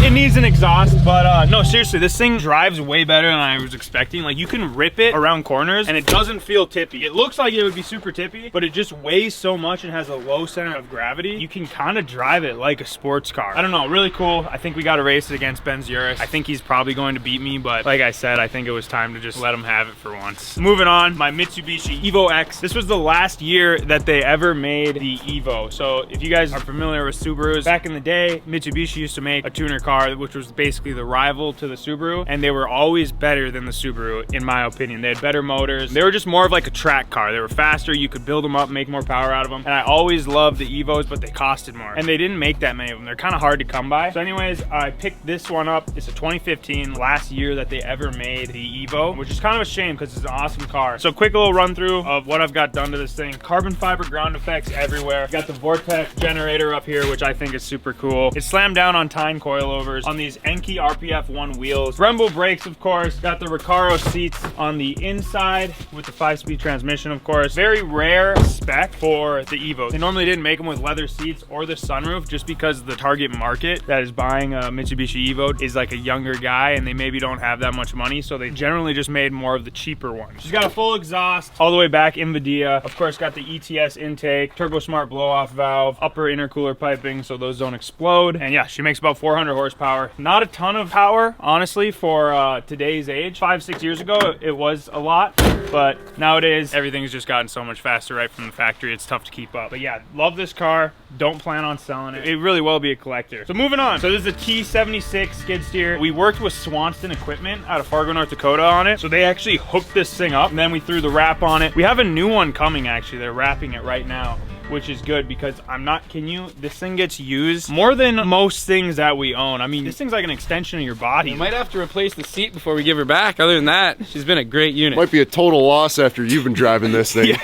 It needs an exhaust, but no, seriously, this thing drives way better than I was expecting. Like, you can rip it around corners and it doesn't feel tippy. It looks like it would be super tippy, but it just weighs so much and has a low center of gravity. You can kind of drive it like a sports car. I don't know, really cool. I think we got to race it against Ben's Urus. I think he's probably going to beat me, but like I said, I think it was time to just let him have it for once. Moving on, my Mitsubishi Evo X. This was the last year that they ever made the Evo. So if you guys are familiar with Subarus, back in the day, Mitsubishi used to make a tuner car, which was basically the rival to the Subaru, and they were always better than the Subaru, in my opinion. They had better motors. They were just more of like a track car. They were faster, you could build them up, make more power out of them, and I always loved the Evos, but they costed more, and they didn't make that many of them. They're kind of hard to come by. So anyways, I picked this one up. It's a 2015, last year that they ever made the Evo, which is kind of a shame because it's an awesome car. So quick little run through of what I've got done to this thing. Carbon fiber ground effects everywhere. Got the Vortex generator up here, which I think is super cool. It's slammed down on Tyne coilovers on these Enki RPF1 wheels. Brembo brakes, of course. Got the Recaro seats on the inside with the 5-speed transmission, of course. Very rare spec for the Evo. They normally didn't make them with leather seats or the sunroof just because the target market that is buying a Mitsubishi Evo is like a younger guy and they maybe don't have that much money, so they generally just made more of the cheaper ones. She's got a full exhaust all the way back NVIDIA. Of course, got the ETS intake, Turbo Smart blow-off valve, upper intercooler piping so those don't explode. And yeah, she makes about 400 horsepower. Not a ton of power, honestly, for today's age. 5-6 years ago, it was a lot, but nowadays, everything's just gotten so much faster right from the factory, it's tough to keep up. But yeah, love this car. Don't plan on selling it. It really will be a collector. So moving on. So this is a T76 skid steer. We worked with Swanston Equipment out of Fargo, North Dakota on it. So they actually hooked this thing up, and then we threw the wrap on it. We have a new one coming, actually. They're wrapping it right now, which is good because I'm not kidding you, this thing gets used more than most things that we own. I mean, this thing's like an extension of your body. You might have to replace the seat before we give her back. Other than that, she's been a great unit. Might be a total loss after you've been driving this thing.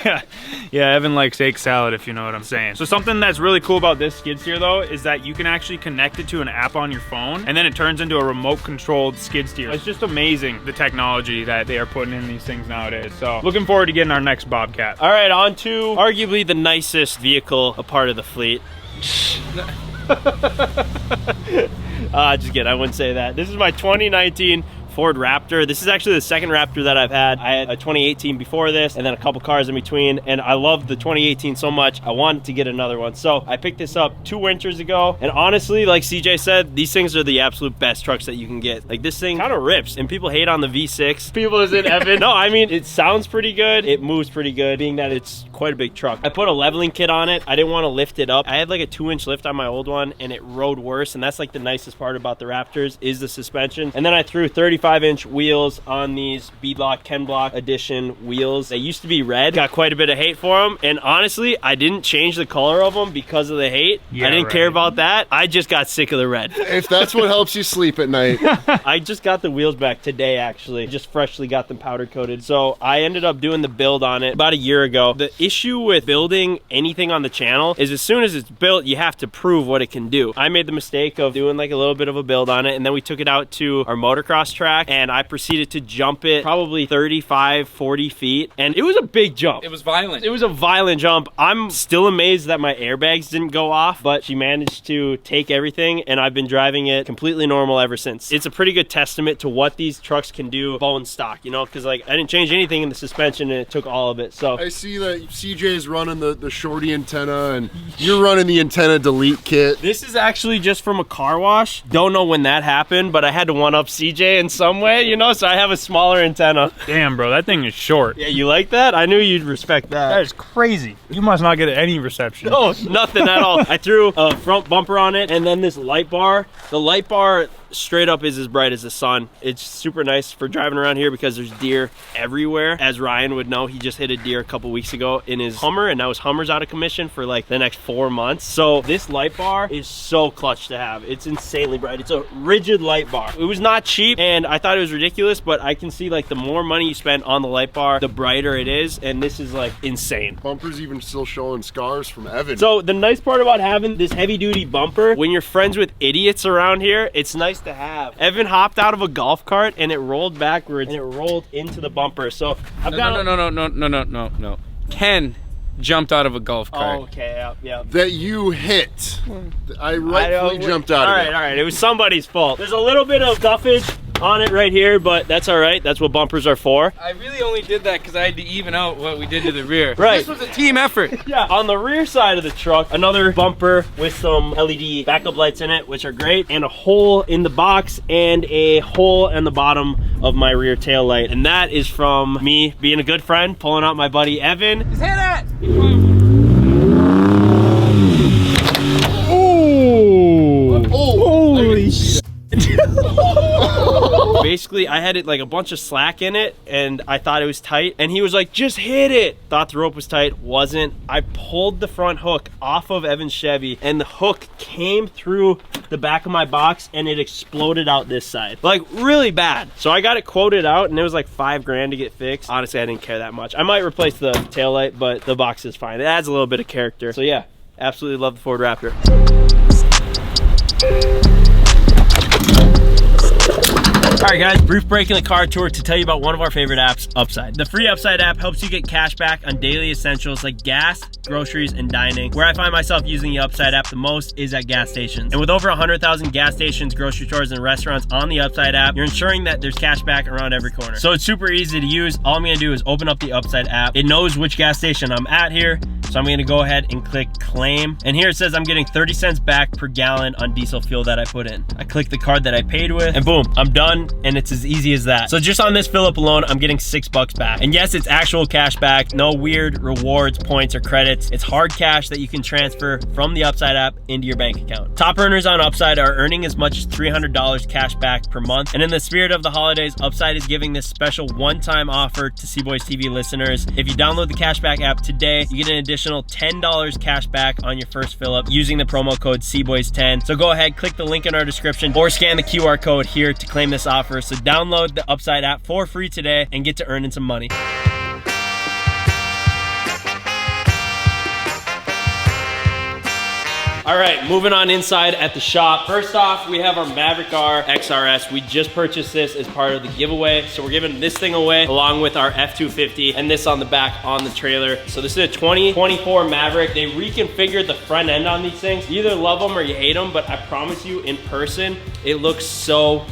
Yeah, Evan likes egg salad, if you know what I'm saying. So something that's really cool about this skid steer though is that you can actually connect it to an app on your phone, and then it turns into a remote controlled skid steer. It's just amazing the technology that they are putting in these things nowadays. So looking forward to getting our next Bobcat. All right, on to arguably the nicest vehicle a part of the fleet. Just kidding, I wouldn't say that. This is my 2019 Ford Raptor. This is actually the second Raptor that I've had. I had a 2018 before this, and then a couple cars in between, and I loved the 2018 so much, I wanted to get another one. So I picked this up 2 winters ago, and honestly, like CJ said, these things are the absolute best trucks that you can get. Like, this thing kind of rips, and people hate on the V6. People as in Evan. No, I mean, it sounds pretty good. It moves pretty good, being that it's quite a big truck. I put a leveling kit on it. I didn't want to lift it up. I had like a 2-inch lift on my old one, and it rode worse, and that's like the nicest part about the Raptors is the suspension. And then I threw 35 25-inch wheels on these beadlock Ken Block edition wheels. They used to be red, got quite a bit of hate for them, and honestly I didn't change the color of them because of the hate. I didn't care about that. I just got sick of the red. If that's what helps you sleep at night. I just got the wheels back today, actually. Just freshly got them powder coated. So I ended up doing the build on it about a year ago. The issue with building anything on the channel is as soon as it's built, you have to prove what it can do. I made the mistake of doing like a little bit of a build on it, and then we took it out to our motocross track, and I proceeded to jump it probably 35, 40 feet, and it was a big jump. It was violent. It was a violent jump. I'm still amazed that my airbags didn't go off, but she managed to take everything, and I've been driving it completely normal ever since. It's a pretty good testament to what these trucks can do bone stock, you know, because like I didn't change anything in the suspension and it took all of it. So I see that CJ's running the shorty antenna and you're running the antenna delete kit. this is actually just from a car wash. Don't know when that happened, but I had to one up CJ in some way, you know, so I have a smaller antenna. Damn, bro, that thing is short. Yeah, you like that? I knew you'd respect that. That is crazy. You must not get any reception. No, nothing at all. I threw a front bumper on it, and then this light bar. The light bar straight up is as bright as the sun. It's super nice for driving around here because there's deer everywhere. As Ryan would know, he just hit a deer a couple weeks ago in his Hummer, and now his Hummer's out of commission for like the next 4 months. So this light bar is so clutch to have. It's insanely bright. It's a rigid light bar. It was not cheap, and I thought it was ridiculous, but I can see like the more money you spend on the light bar, the brighter it is, and this is like insane. Bumper's even still showing scars from Evan. So the nice part about having this heavy duty bumper, when you're friends with idiots around here, it's nice to have. Evan hopped out of a golf cart and it rolled backwards and it rolled into the bumper. So I've got No. Ken jumped out of a golf cart. Oh, okay, yeah. That you hit. I rightfully jumped out of it. All right, it was somebody's fault. There's a little bit of stuffage on it right here, but that's all right. That's what bumpers are for. I really only did that because I had to even out what we did to the rear. Right. This was a team effort. Yeah, on the rear side of the truck, another bumper with some LED backup lights in it, which are great, and a hole in the box and a hole in the bottom of my rear tail light. And that is from me being a good friend, pulling out my buddy Evan. Just hit it! Ooh! Holy shit. Basically, I had it like a bunch of slack in it, and I thought it was tight, and he was like, just hit it. Thought the rope was tight, wasn't. I pulled the front hook off of Evan's Chevy, and the hook came through the back of my box, and it exploded out this side. Like, really bad. So I got it quoted out, and it was like $5 grand to get fixed. Honestly, I didn't care that much. I might replace the taillight, but the box is fine. It adds a little bit of character. So yeah, absolutely love the Ford Raptor. All right, guys, brief break in the car tour to tell you about one of our favorite apps, Upside. The free Upside app helps you get cash back on daily essentials like gas, groceries, and dining. Where I find myself using the Upside app the most is at gas stations. And with over 100,000 gas stations, grocery stores, and restaurants on the Upside app, you're ensuring that there's cash back around every corner. So it's super easy to use. All I'm gonna do is open up the Upside app. It knows which gas station I'm at here, so I'm gonna go ahead and click claim. And here it says I'm getting 30 cents back per gallon on diesel fuel that I put in. I click the card that I paid with, and boom, I'm done. And it's as easy as that. So just on this fill up alone, I'm getting $6 back. And yes, it's actual cash back, no weird rewards, points, or credits. It's hard cash that you can transfer from the Upside app into your bank account. Top earners on Upside are earning as much as $300 cash back per month. And in the spirit of the holidays, Upside is giving this special one-time offer to CboysTV listeners. If you download the cashback app today, you get an additional $10 cash back on your first fill up using the promo code CBoys10. So go ahead, click the link in our description or scan the QR code here to claim this offer. So download the Upside app for free today and get to earning some money. All right, moving on inside at the shop. First off, we have our Maverick R XRS. We just purchased this as part of the giveaway. So we're giving this thing away along with our F250 and this on the back on the trailer. So this is a 2024 Maverick. They reconfigured the front end on these things. You either love them or you hate them, but I promise you in person, it looks so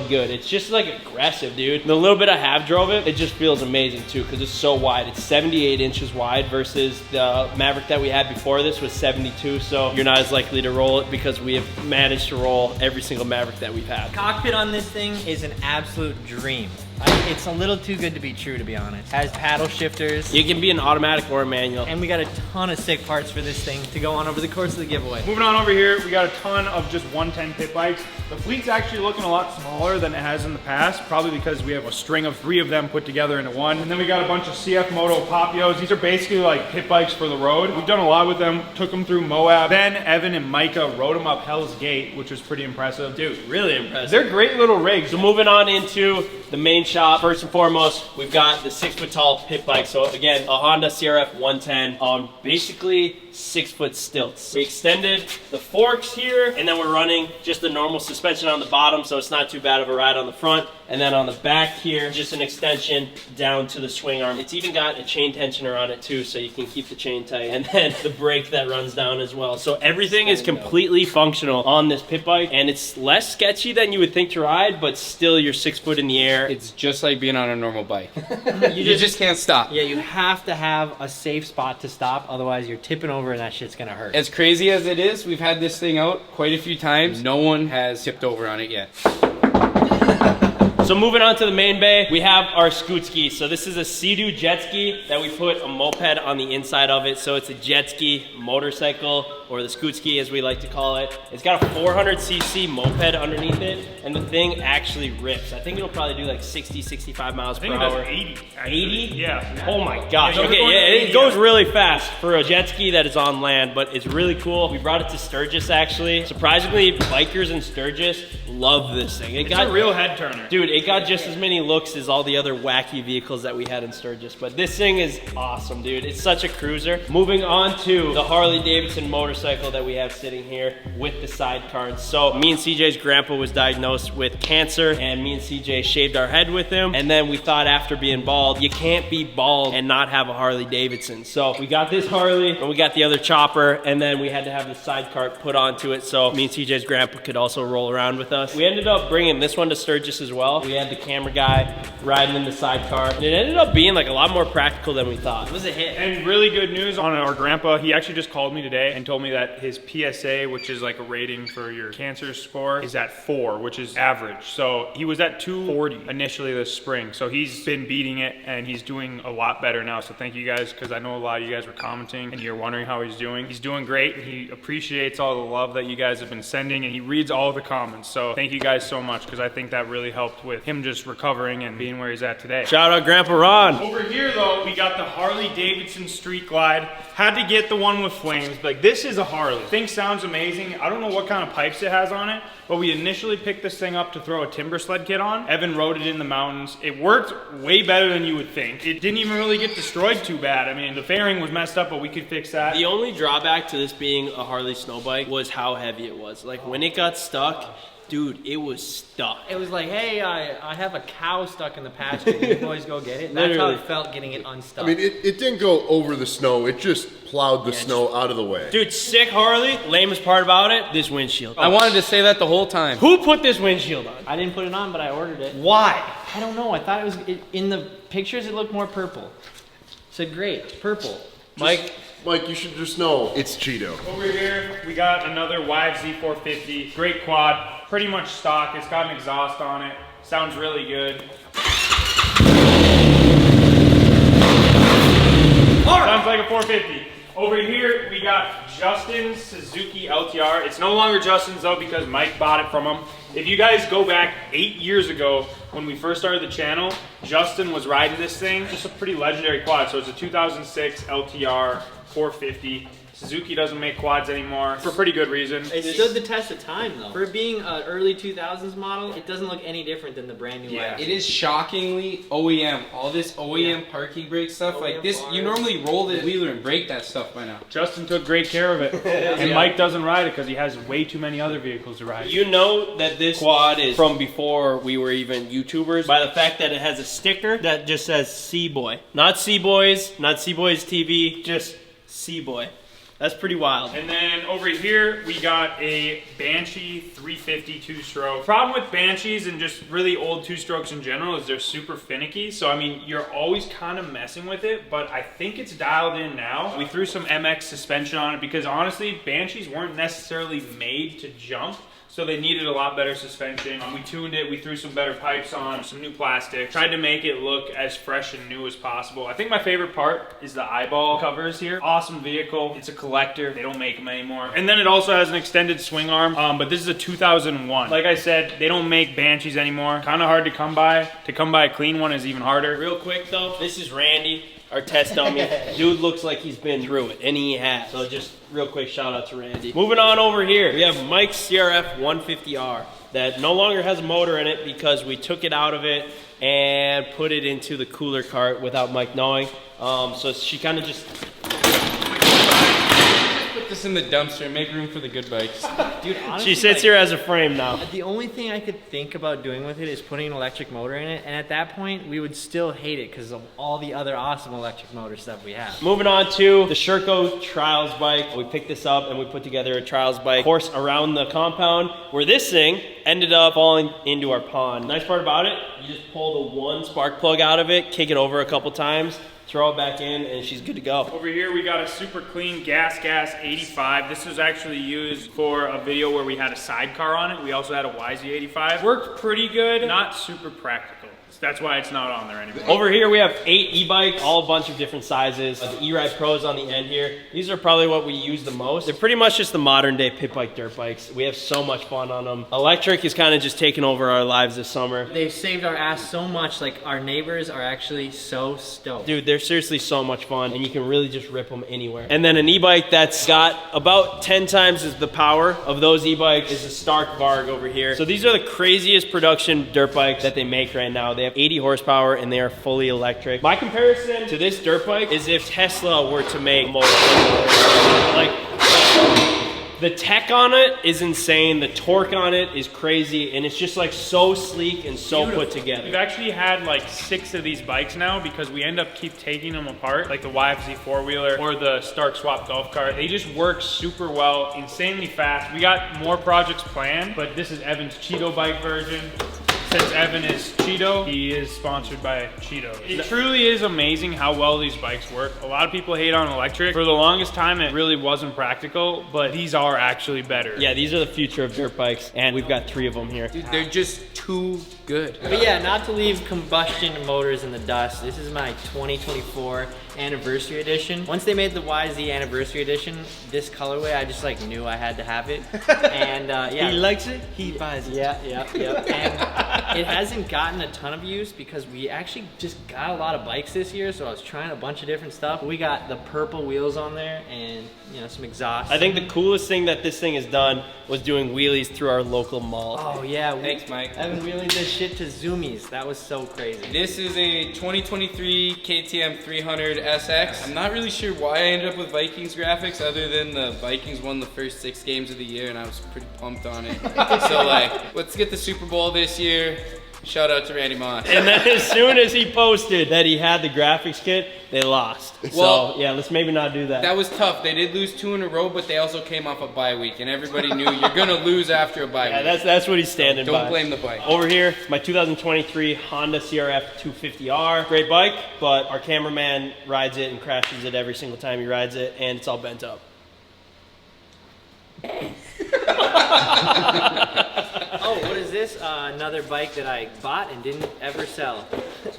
good. It's just like aggressive, dude. The little bit I have drove it, it just feels amazing too because it's so wide. It's 78 inches wide versus the Maverick that we had before this was 72. So you're not as likely to roll it because we have managed to roll every single Maverick that we've had. Cockpit on this thing is an absolute dream. It's a little too good to be true, to be honest. Has paddle shifters. It can be an automatic or a manual. And we got a ton of sick parts for this thing to go on over the course of the giveaway. Moving on over here, we got a ton of just 110 pit bikes. The fleet's actually looking a lot smaller than it has in the past, probably because we have a string of 3 of them put together into one. And then we got a bunch of CF Moto Papios. These are basically like pit bikes for the road. We've done a lot with them, took them through Moab. Then Evan and Micah rode them up Hell's Gate, which was pretty impressive. Dude, really impressive. They're great little rigs. So moving on into the main shop, first and foremost, we've got the 6-foot tall pit bike. So again, a Honda CRF 110 on basically 6-foot stilts. We extended the forks here, and then we're running just the normal suspension on the bottom, so it's not too bad of a ride on the front. And then on the back here, just an extension down to the swing arm. It's even got a chain tensioner on it too, so you can keep the chain tight. And then the brake that runs down as well. So everything is completely functional on this pit bike, and it's less sketchy than you would think to ride, but still you're 6 foot in the air. It's just like being on a normal bike. you just can't stop. Yeah, you have to have a safe spot to stop, otherwise you're tipping over and that shit's gonna hurt. As crazy as it is, we've had this thing out quite a few times. No one has tipped over on it yet. So moving on to the main bay, we have our scoot ski. So this is a Seadoo jet ski that we put a moped on the inside of it. So it's a jet ski motorcycle, or the scoot ski as we like to call it. It's got a 400cc moped underneath it, and the thing actually rips. I think it'll probably do like 60, 65 miles per hour. I think it does 80. 80? Yeah. Oh my gosh. Yeah, Okay, yeah, it goes really fast for a jet ski that is on land, but it's really cool. We brought it to Sturgis actually. Surprisingly, bikers in Sturgis love this thing. It's a real head turner. Dude, it got just as many looks as all the other wacky vehicles that we had in Sturgis, but this thing is awesome, dude. It's such a cruiser. Moving on to the Harley-Davidson motorcycle that we have sitting here with the sidecar. So me and CJ's grandpa was diagnosed with cancer, and me and CJ shaved our head with him, and then we thought after being bald, you can't be bald and not have a Harley-Davidson. So we got this Harley, and we got the other chopper, and then we had to have the sidecar put onto it so me and CJ's grandpa could also roll around with us. We ended up bringing this one to Sturgis as well. We had the camera guy riding in the sidecar, and it ended up being like a lot more practical than we thought. It was a hit. And really good news on our grandpa. He actually just called me today and told me that his PSA, which is like a rating for your cancer score, is at 4, which is average. So he was at 240 initially this spring. So he's been beating it, and he's doing a lot better now. So thank you guys, because I know a lot of you guys were commenting and you're wondering how he's doing. He's doing great. He appreciates all the love that you guys have been sending, and he reads all the comments. So thank you guys so much, because I think that really helped with him just recovering and being where he's at today. Shout out Grandpa Ron. Over here though, we got the Harley-Davidson Street Glide. Had to get the one with flames. Like, this is a Harley. Thing sounds amazing. I don't know what kind of pipes it has on it, but we initially picked this thing up to throw a timber sled kit on. Evan rode it in the mountains. It worked way better than you would think. It didn't even really get destroyed too bad. I mean, the fairing was messed up, but we could fix that. The only drawback to this being a Harley snow bike was how heavy it was. Like, when it got stuck, dude, it was stuck. It was like, hey, I have a cow stuck in the pasture. Can you boys go get it? That's Literally. how it felt getting it unstuck. I mean, it didn't go over the snow. It just plowed the snow out of the way. Dude, sick Harley. Lamest part about it, this windshield. I wanted to say that the whole time. Who put this windshield on? I didn't put it on, but I ordered it. Why? I don't know. I thought it was in the pictures. It looked more purple. Said great, purple. Mike? Mike, you should just know it's Cheeto. Over here, we got another Wive Z450. Great quad. Pretty much stock. It's got an exhaust on it. Sounds really good. Sounds like a 450. Over here, we got Justin's Suzuki LTR. It's no longer Justin's though, because Mike bought it from him. If you guys go back 8 years ago, when we first started the channel, Justin was riding this thing. Just a pretty legendary quad. So it's a 2006 LTR 450. Suzuki doesn't make quads anymore for pretty good reason. It stood the test of time though. For being an early 2000s model, it doesn't look any different than the brand new Yeah, Wife. it is shockingly OEM. All this OEM parking brake stuff, OEM like this, you bars. normally roll the wheeler and brake that stuff by now. Justin took great care of it. And Mike doesn't ride it because he has way too many other vehicles to ride. You know that this quad is from before we were even YouTubers by the fact that it has a sticker that just says C-Boy. Not C-Boys, not C-Boys TV, just C-Boy. That's pretty wild. And then over here, we got a Banshee 350 two-stroke. Problem with Banshees and just really old two-strokes in general is they're super finicky. So, I mean, you're always kind of messing with it, but I think it's dialed in now. We threw some MX suspension on it because honestly, Banshees weren't necessarily made to jump. So they needed a lot better suspension. We tuned it, we threw some better pipes on, some new plastic, tried to make it look as fresh and new as possible. I think my favorite part is the eyeball covers here. Awesome vehicle. It's a collector. They don't make them anymore. And then it also has an extended swing arm, but this is a 2001. Like I said, they don't make Banshees anymore. Kind of hard to come by. To come by a clean one is even harder. Real quick though, this is Randy, our test dummy. Dude looks like he's been through it, and he has. So just real quick shout out to Randy. Moving on over here, we have Mike's CRF 150R that no longer has a motor in it because we took it out of it and put it into the cooler cart without Mike knowing. So she kind of just Put this in the dumpster and make room for the good bikes. Dude, honestly, she sits here as a frame now. The only thing I could think about doing with it is putting an electric motor in it, and at that point, we would still hate it because of all the other awesome electric motor stuff we have. Moving on to the Sherco Trials bike. We picked this up and we put together a trials bike course around the compound where this thing ended up falling into our pond. Nice part about it, you just pull the one spark plug out of it, kick it over a couple times, throw it back in, and she's good to go. Over here we got a super clean gas 85. This was actually used for a video where we had a sidecar on it. We also had a YZ85. Worked pretty good, not super practical. That's why it's not on there anymore. Over here we have 8 e-bikes, all a bunch of different sizes. The E-Ride Pros on the end here. These are probably what we use the most. They're pretty much just the modern day pit bike dirt bikes. We have so much fun on them. Electric is kind of just taking over our lives this summer. They've saved our ass so much, like our neighbors are actually so stoked. Dude, they're seriously so much fun and you can really just rip them anywhere. And then an e-bike that's got about 10 times the power of those e-bikes is a Stark Varg over here. So these are the craziest production dirt bikes that they make right now. They have 80 horsepower and they are fully electric. My comparison to this dirt bike is if Tesla were to make more like the tech on it is insane, the torque on it is crazy, and it's just like so sleek and so put together. We've actually had like 6 of these bikes now because we end up keep taking them apart, like the YFZ 4-wheeler or the Stark Swap golf cart. They just work super well, insanely fast. We got more projects planned, but this is Evan's Cheeto bike version. Since Evan is Cheeto, he is sponsored by Cheeto. It truly is amazing how well these bikes work. A lot of people hate on electric. For the longest time, it really wasn't practical, but these are actually better. Yeah, these are the future of dirt bikes, and we've got 3 of them here. Dude, they're just too good. But yeah, not to leave combustion motors in the dust, this is my 2024 anniversary edition. Once they made the YZ anniversary edition, this colorway, I just like knew I had to have it. And yeah. He likes it, he buys it. Yeah. And it hasn't gotten a ton of use because we actually just got a lot of bikes this year, so I was trying a bunch of different stuff. We got the purple wheels on there and, you know, some exhaust. I think the coolest thing that this thing has done was doing wheelies through our local mall. Oh yeah. Thanks, Mike. Evan wheelied this shit to Zoomies. That was so crazy. This is a 2023 KTM 300 SX. I'm not really sure why I ended up with Vikings graphics other than the Vikings won the first 6 games of the year and I was pretty pumped on it. So like, let's get the Super Bowl this year. Shout out to Randy Moss. And then as soon as he posted that he had the graphics kit, they lost. Well, so yeah, let's maybe not do that. That was tough. They did lose 2 in a row, but they also came off a bye week, and everybody knew you're gonna lose after a bye week. Yeah, that's what he's standing by. Don't blame the bike. Over here, my 2023 Honda CRF 250R. Great bike, but our cameraman rides it and crashes it every single time he rides it, and it's all bent up. Oh, what is this? Another bike that I bought and didn't ever sell.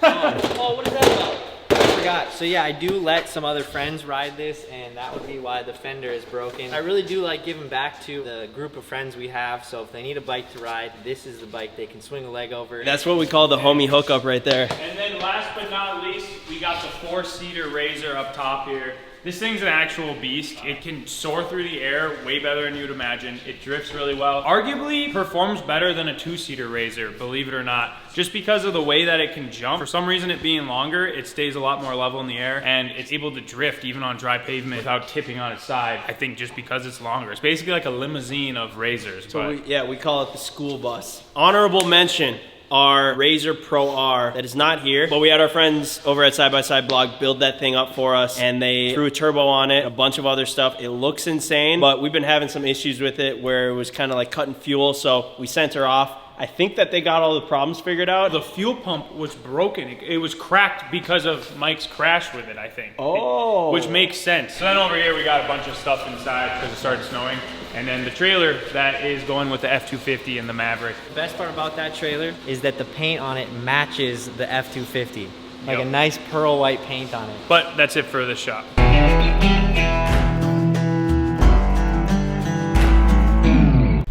Oh, what is that about? I forgot. So yeah, I do let some other friends ride this, and that would be why the fender is broken. I really do like giving back to the group of friends we have, so if they need a bike to ride, this is the bike they can swing a leg over. That's what we call the homie hookup right there. And then last but not least, we got the 4-seater Razor up top here. This thing's an actual beast. It can soar through the air way better than you'd imagine. It drifts really well. Arguably performs better than a 2-seater Razor, believe it or not, just because of the way that it can jump. For some reason, it being longer, it stays a lot more level in the air, and it's able to drift even on dry pavement without tipping on its side. I think just because it's longer. It's basically like a limousine of Razors. So we call it the school bus. Honorable mention. Our Razor Pro R that is not here, but we had our friends over at Side by Side Blog build that thing up for us, and they threw a turbo on it, a bunch of other stuff. It looks insane, but we've been having some issues with it where it was kind of like cutting fuel, so we sent her off. I think that they got all the problems figured out. The fuel pump was broken. It was cracked because of Mike's crash with it, I think. Oh. Which makes sense. So then over here we got a bunch of stuff inside because it started snowing. And then the trailer that is going with the F250 and the Maverick. The best part about that trailer is that the paint on it matches the F250. Like a nice pearl white paint on it. But that's it for the shop.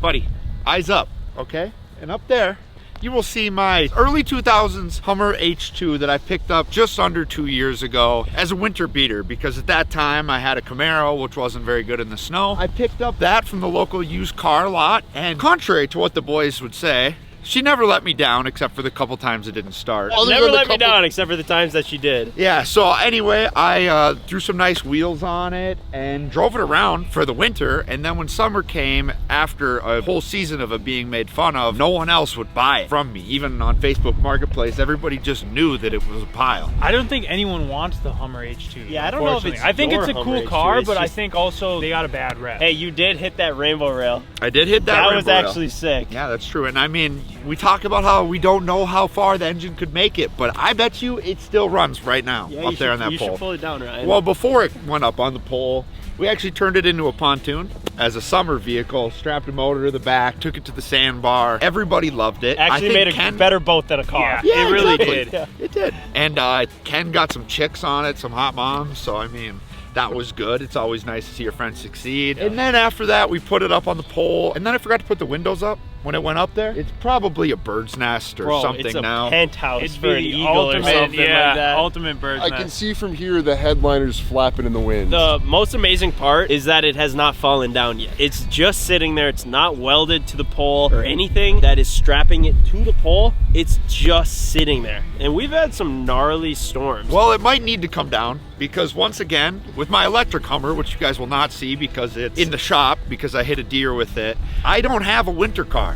Buddy, eyes up, okay? And up there, you will see my early 2000s Hummer H2 that I picked up just under 2 years ago as a winter beater, because at that time I had a Camaro, which wasn't very good in the snow. I picked up that from the local used car lot, and contrary to what the boys would say, she never let me down except for the couple times it didn't start. Never let me down except for the times that she did. Yeah, so anyway, I threw some nice wheels on it and drove it around for the winter, and then when summer came, after a whole season of it being made fun of, no one else would buy it from me. Even on Facebook Marketplace, everybody just knew that it was a pile. I don't think anyone wants the Hummer H2. Yeah, I don't know if it's I think your it's a Hummer cool H2, car, it's but I just- think also they got a bad rep. Hey, you did hit that rainbow rail. I did hit that That rainbow was rail. actually sick. Yeah, that's true. And I mean, we talk about how we don't know how far the engine could make it, but I bet you it still runs right now up there on that you pole. should pull it down, Ryan. Well, before it went up on the pole, we actually turned it into a pontoon as a summer vehicle, strapped a motor to the back, took it to the sandbar. Everybody loved it. Actually made a better boat than a car. Yeah, it really exactly. did. Yeah. It did. And Ken got some chicks on it, some hot moms, so I mean, that was good. It's always nice to see your friends succeed. And then after that, we put it up on the pole, and then I forgot to put the windows up when it went up there. It's probably a bird's nest or Bro, something it's a now. penthouse It'd for an be eagle ultimate, or something like that. ultimate bird's I nest. can see from here the headliners flapping in the wind. The most amazing part is that it has not fallen down yet. It's just sitting there. It's not welded to the pole or anything that is strapping it to the pole. It's just sitting there. And we've had some gnarly storms. Well, it might need to come down because once again, with my electric Hummer, which you guys will not see because it's in the shop because I hit a deer with it, I don't have a winter car.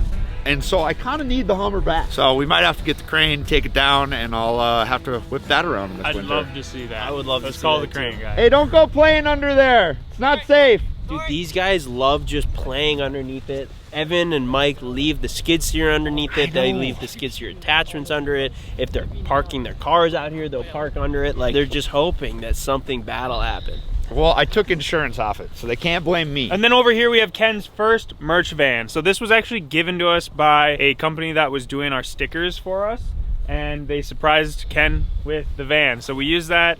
And so I kind of need the Hummer back. So we might have to get the crane, take it down, and I'll have to whip that around in this I'd winter. love to see that. I would love to Let's see call that the crane too. guy. Hey, don't go playing under there. It's not safe. Dude, these guys love just playing underneath it. Evan and Mike leave the skid steer underneath it. They leave the skid steer attachments under it. If they're parking their cars out here, they'll park under it. Like, they're just hoping that something bad will happen. Well, I took insurance off it, so they can't blame me. And then over here we have Ken's first merch van. So this was actually given to us by a company that was doing our stickers for us, and they surprised Ken with the van. So we used that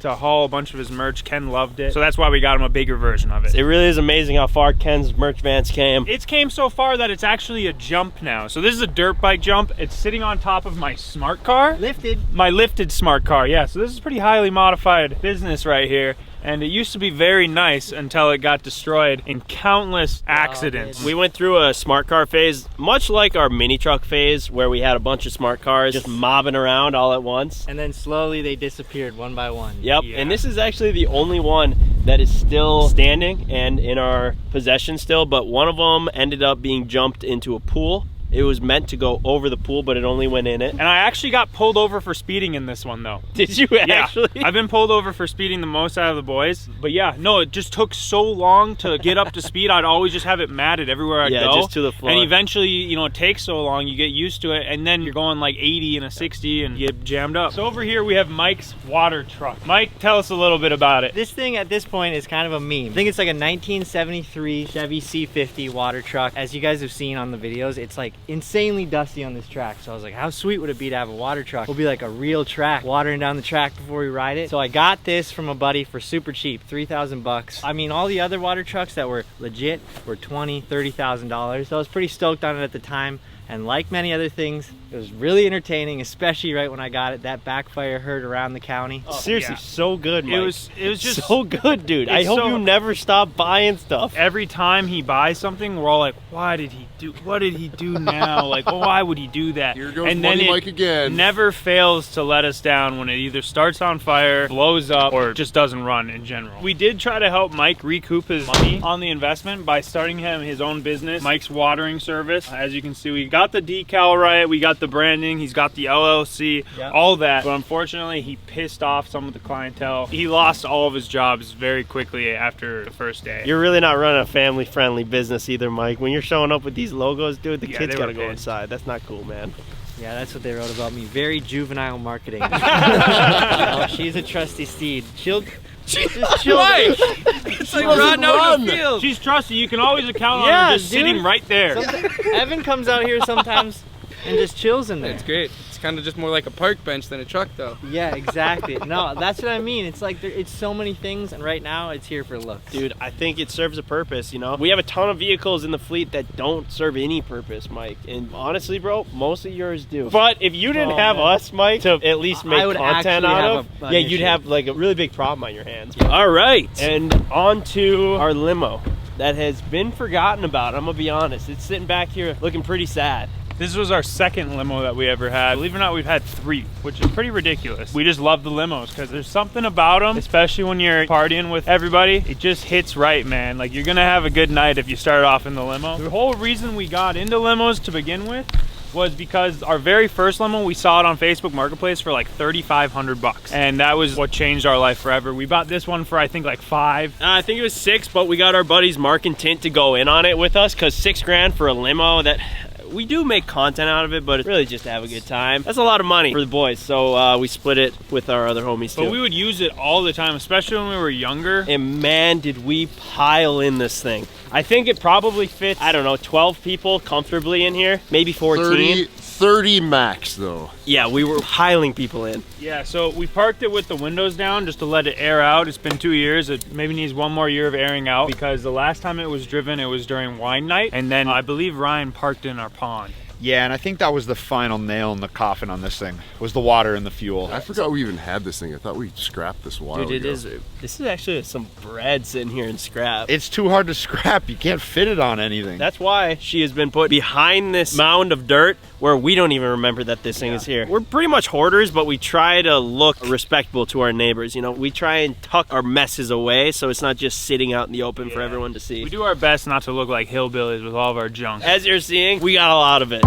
to haul a bunch of his merch. Ken loved it, so that's why we got him a bigger version of it. It really is amazing how far Ken's merch vans came. It's came so far that it's actually a jump now. So this is a dirt bike jump. It's sitting on top of my smart car. Lifted. My lifted smart car, yeah. So this is pretty highly modified business right here. And it used to be very nice until it got destroyed in countless accidents. We went through a smart car phase, much like our mini truck phase, where we had a bunch of smart cars just mobbing around all at once. And then slowly they disappeared one by one. Yep, Yeah. and this is actually the only one that is still standing and in our possession still, but one of them ended up being jumped into a pool. It was meant to go over the pool, but it only went in it. And I actually got pulled over for speeding in this one though. Did you actually? Yeah, I've been pulled over for speeding the most out of the boys. But yeah, no, it just took so long to get up to speed. I'd always just have it matted everywhere I go. just to the floor. And eventually, you know, it takes so long, you get used to it, and then you're going like 80 and a 60 and you get jammed up. So over here we have Mike's water truck. Mike, tell us a little bit about it. This thing at this point is kind of a meme. I think it's like a 1973 Chevy C50 water truck. As you guys have seen on the videos, it's like insanely dusty on this track. So I was like, how sweet would it be to have a water truck? It'll be like a real track, watering down the track before we ride it. So I got this from a buddy for super cheap, 3,000 bucks. I mean, all the other water trucks that were legit were $20,000, $30,000. So I was pretty stoked on it at the time. And like many other things, it was really entertaining, especially right when I got it. That backfire heard around the county. Seriously, yeah. so good, Mike. It was just so good, dude. I it's hope so- you never stop buying stuff. every time he buys something, we're all like, why did he do, what did he do now? Like, oh, why would he do that? Here goes and then Money it Mike again. never fails to let us down when it either starts on fire, blows up, or just doesn't run in general. We did try to help Mike recoup his money on the investment by starting him his own business, Mike's watering service. As you can see, we got the decal right, we got the branding, he's got the LLC, Yep. all that. But unfortunately, he pissed off some of the clientele. He lost all of his jobs very quickly after the first day. You're really not running a family-friendly business either, Mike. When you're showing up with these logos, dude, the Yeah, kids they got gotta go inside. That's not cool, man. Yeah, that's what they wrote about me. Very juvenile marketing. Oh, she's a trusty steed. She'll just chill. It's like riding out in the field. She's trusty. You can always count on her just sitting right there. Evan comes out here sometimes and just chills in there. It's great. It's kind of just more like a park bench than a truck, though. Yeah, exactly. No, that's what I mean. It's like it's so many things, and right now it's here for looks. Dude, I think it serves a purpose, you know? We have a ton of vehicles in the fleet that don't serve any purpose, Mike. And honestly, bro, most of yours do. But if you didn't have us, Mike, to at least make content out of, you'd have like a really big problem on your hands. Yeah. All right, and on to our limo that has been forgotten about. I'm gonna be honest. It's sitting back here looking pretty sad. This was our second limo that we ever had. Believe it or not, we've had 3, which is pretty ridiculous. We just love the limos because there's something about them, especially when you're partying with everybody. It just hits right, man. Like, you're gonna have a good night if you start off in the limo. The whole reason we got into limos to begin with was because our very first limo, we saw it on Facebook Marketplace for like 3,500 bucks. And that was what changed our life forever. We bought this one for I think like 5. I think it was 6, but we got our buddies Mark and Tint to go in on it with us because $6 grand for a limo that... We do make content out of it, but it's really just to have a good time. That's a lot of money for the boys, so we split it with our other homies too. But we would use it all the time, especially when we were younger. And man, did we pile in this thing. I think it probably fits, I don't know, 12 people comfortably in here, maybe 14. 30 max though. Yeah, we were piling people in. Yeah, so we parked it with the windows down just to let it air out. It's been 2 years. It maybe needs 1 more year of airing out because the last time it was driven, it was during wine night. And then I believe Ryan parked in our pond. Yeah, and I think that was the final nail in the coffin on this thing, was the water and the fuel. I forgot we even had this thing. I thought we scrapped this a while ago. Dude, this is actually some bread sitting here in scrap. It's too hard to scrap. You can't fit it on anything. That's why she has been put behind this mound of dirt where we don't even remember that this thing is here. We're pretty much hoarders, but we try to look respectable to our neighbors. You know, we try and tuck our messes away so it's not just sitting out in the open for everyone to see. We do our best not to look like hillbillies with all of our junk. As you're seeing, we got a lot of it.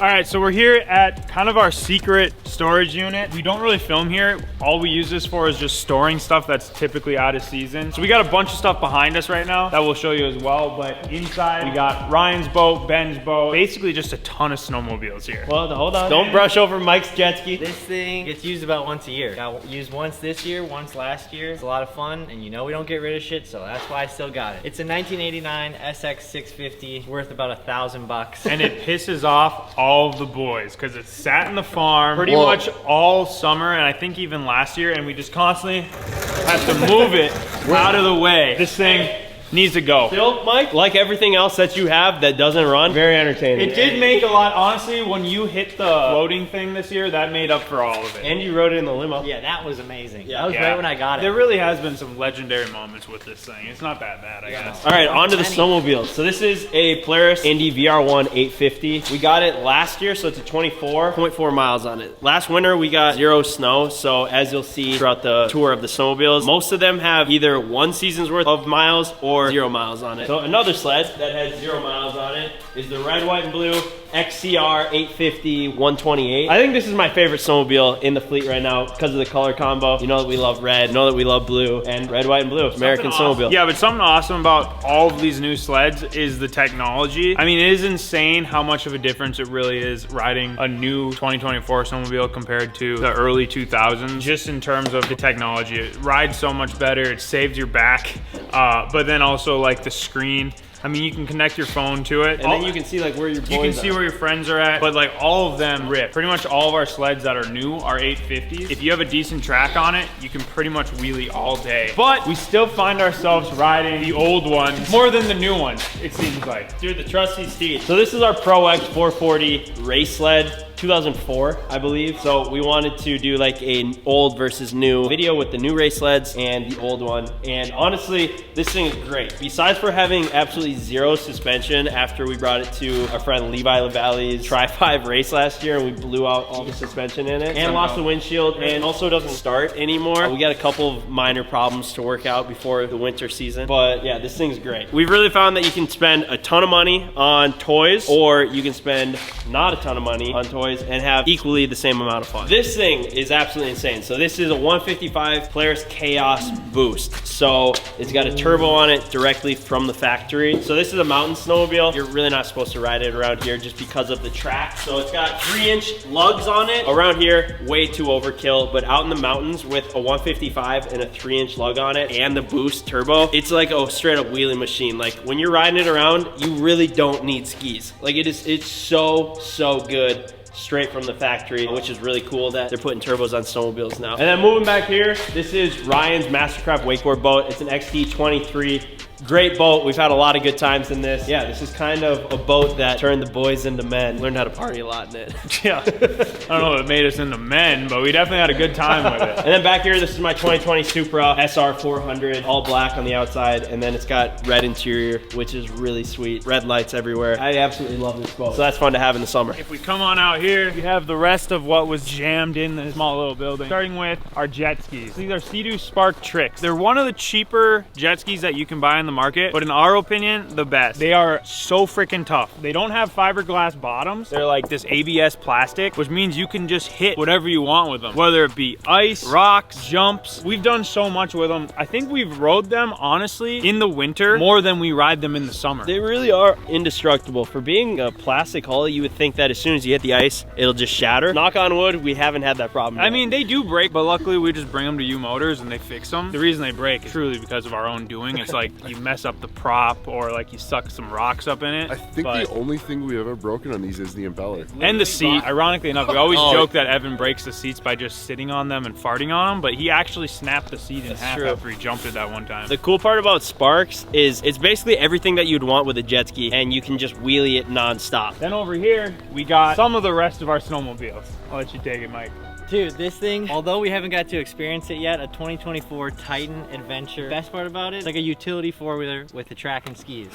All right, so we're here at kind of our secret storage unit. We don't really film here. All we use this for is just storing stuff that's typically out of season. So we got a bunch of stuff behind us right now that we'll show you as well. But inside, we got Ryan's boat, Ben's boat, basically just a ton of snowmobiles here. Well, hold on. Don't brush over Mike's jet ski. This thing gets used about once a year. Got used once this year, once last year. It's a lot of fun, and you know we don't get rid of shit, so that's why I still got it. It's a 1989 SX 650, worth about $1,000. And it pisses off all of the boys because it sat in the farm pretty much all summer, and I think even last year, and we just constantly have to move it out of the way. This thing needs to go. Still, Mike, like everything else that you have that doesn't run, very entertaining. It did make a lot, honestly, when you hit the loading thing this year, that made up for all of it. And you rode it in the limo. Yeah, that was amazing. Yeah, that was right when I got it. There really has been some legendary moments with this thing. It's not that bad, I guess. All right, on to the snowmobile. So this is a Polaris Indy VR1 850. We got it last year, so it's a 24.4 miles on it. Last winter, we got 0 snow, so as you'll see throughout the tour of the snowmobiles, most of them have either 1 season's worth of miles or 0 miles on it. So another sled that has 0 miles on it is the red, white, and blue XCR 850 128. I think this is my favorite snowmobile in the fleet right now because of the color combo. You know that we love red, you know that we love blue, and red, white, and blue. American snowmobile. Yeah, but something awesome about all of these new sleds is the technology. I mean, it is insane how much of a difference it really is riding a new 2024 snowmobile compared to the early 2000s, just in terms of the technology. It rides so much better, it saves your back, but then also like the screen. I mean, you can connect your phone to it. And then you can see like where your boys You can see where your friends are at, but like all of them rip. Pretty much all of our sleds that are new are 850s. If you have a decent track on it, you can pretty much wheelie all day. But we still find ourselves riding the old ones more than the new ones, it seems like. Dude, the trusty steed. So this is our Pro X 440 race sled. 2004, I believe. So we wanted to do like an old versus new video with the new race sleds and the old one. And honestly, this thing is great. Besides for having absolutely 0 suspension after we brought it to our friend Levi LaValle's Tri-5 race last year and we blew out all the suspension in it and lost the windshield and also doesn't start anymore. We got a couple of minor problems to work out before the winter season. But yeah, this thing's great. We've really found that you can spend a ton of money on toys or you can spend not a ton of money on toys boys and have equally the same amount of fun. This thing is absolutely insane. So this is a 155 Polaris Chaos Boost. So it's got a turbo on it directly from the factory. So this is a mountain snowmobile. You're really not supposed to ride it around here just because of the track. So it's got 3-inch lugs on it. Around here, way too overkill, but out in the mountains with a 155 and a 3-inch lug on it and the Boost turbo, it's like a straight up wheelie machine. Like when you're riding it around, you really don't need skis. Like it's so good. Straight from the factory, which is really cool that they're putting turbos on snowmobiles now. And then moving back here, this is Ryan's Mastercraft wakeboard boat. It's an XD23. Great boat. We've had a lot of good times in this. Yeah, this is kind of a boat that turned the boys into men. Learned how to party a lot in it. Yeah. I don't know if it made us into men, but we definitely had a good time with it. And then back here, this is my 2020 Supra SR 400, all black on the outside, and then it's got red interior, which is really sweet. Red lights everywhere. I absolutely love this boat. So that's fun to have in the summer. If we come on out here, we have the rest of what was jammed in this small little building. Starting with our jet skis. These are Seadoo Spark tricks. They're one of the cheaper jet skis that you can buy in the market, but in our opinion, the best. They are so freaking tough. They don't have fiberglass bottoms. They're like this ABS plastic, which means you can just hit whatever you want with them, whether it be ice, rocks, jumps. We've done so much with them. I think we've rode them, honestly, in the winter more than we ride them in the summer. They really are indestructible. For being a plastic hull, you would think that as soon as you hit the ice, it'll just shatter. Knock on wood, we haven't had that problem yet. I mean, they do break, but luckily we just bring them to U Motors and they fix them. The reason they break is truly because of our own doing. It's like you mess up the prop or like you suck some rocks up in it. I think the only thing we've ever broken on these is the impeller. And the seat. Ironically enough, we always joke that Evan breaks the seats by just sitting on them and farting on them, but he actually snapped the seat in half after he jumped it that one time. The cool part about Sparks is it's basically everything that you'd want with a jet ski, and you can just wheelie it non-stop. Then over here, we got some of the rest of our snowmobiles. I'll let you take it, Mike. Dude, this thing, although we haven't got to experience it yet, a 2024 Titan Adventure. Best part about it, it's like a utility four-wheeler with a track and skis.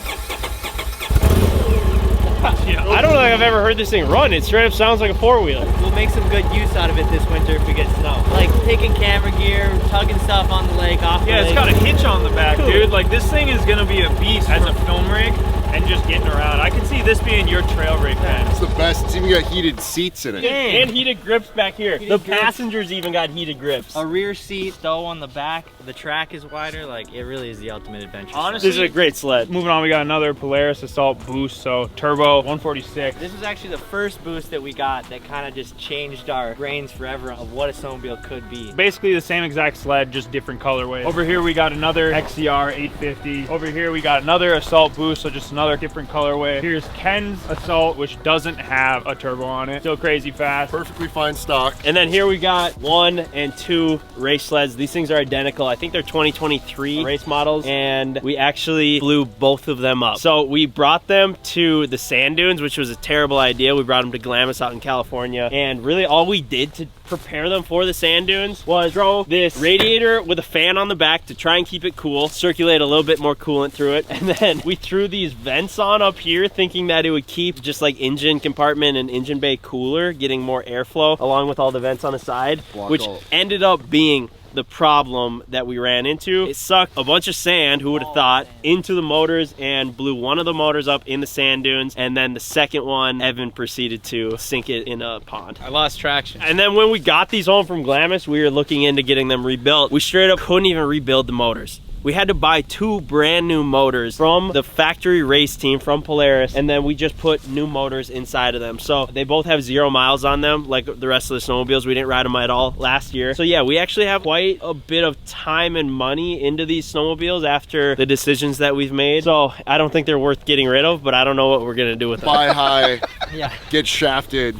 Yeah. I don't think I've ever heard this thing run. It straight up sounds like a four-wheeler. We'll make some good use out of it this winter if we get snow. Like taking camera gear, tugging stuff on the lake, off the lake. Yeah, it's got a hitch on the back, dude. Like this thing is gonna be a beast as a film rig and just getting around. I can see this being your trail rig, man. It's the best. It's even got heated seats in it. And heated grips back here. The passengers even got heated grips. A rear seat, though, on the back. The track is wider. Like, it really is the ultimate adventure. Honestly, this is a great sled. Moving on, we got another Polaris Assault Boost, so turbo 146. This was actually the first boost that we got that kind of just changed our brains forever of what a snowmobile could be. Basically the same exact sled, just different colorway. Over here we got another XCR 850. Over here we got another Assault Boost, so just another different colorway. Here's Ken's Assault, which doesn't have a turbo on it. Still crazy fast. Perfectly fine stock. And then here we got 1 and 2 race sleds. These things are identical. I think they're 2023 race models, and we actually blew both of them up. So we brought them to the sand dunes, which was a terrible idea. We brought them to Glamis out in California, and really all we did to prepare them for the sand dunes was throw this radiator with a fan on the back to try and keep it cool, circulate a little bit more coolant through it, and then we threw these vents on up here thinking that it would keep just like engine compartment and engine bay cooler, getting more airflow along with all the vents on the side, which ended up being the problem that we ran into. It sucked a bunch of sand, who would have thought, into the motors and blew one of the motors up in the sand dunes, and then the second one, Evan proceeded to sink it in a pond. I lost traction. And then when we got these home from Glamis, we were looking into getting them rebuilt. We straight up couldn't even rebuild the motors. We had to buy 2 brand new motors from the factory race team from Polaris, and then we just put new motors inside of them. So they both have 0 miles on them, like the rest of the snowmobiles. We didn't ride them at all last year. So yeah, we actually have quite a bit of time and money into these snowmobiles after the decisions that we've made. So I don't think they're worth getting rid of, but I don't know what we're gonna do with them. Buy high, Yeah. get shafted.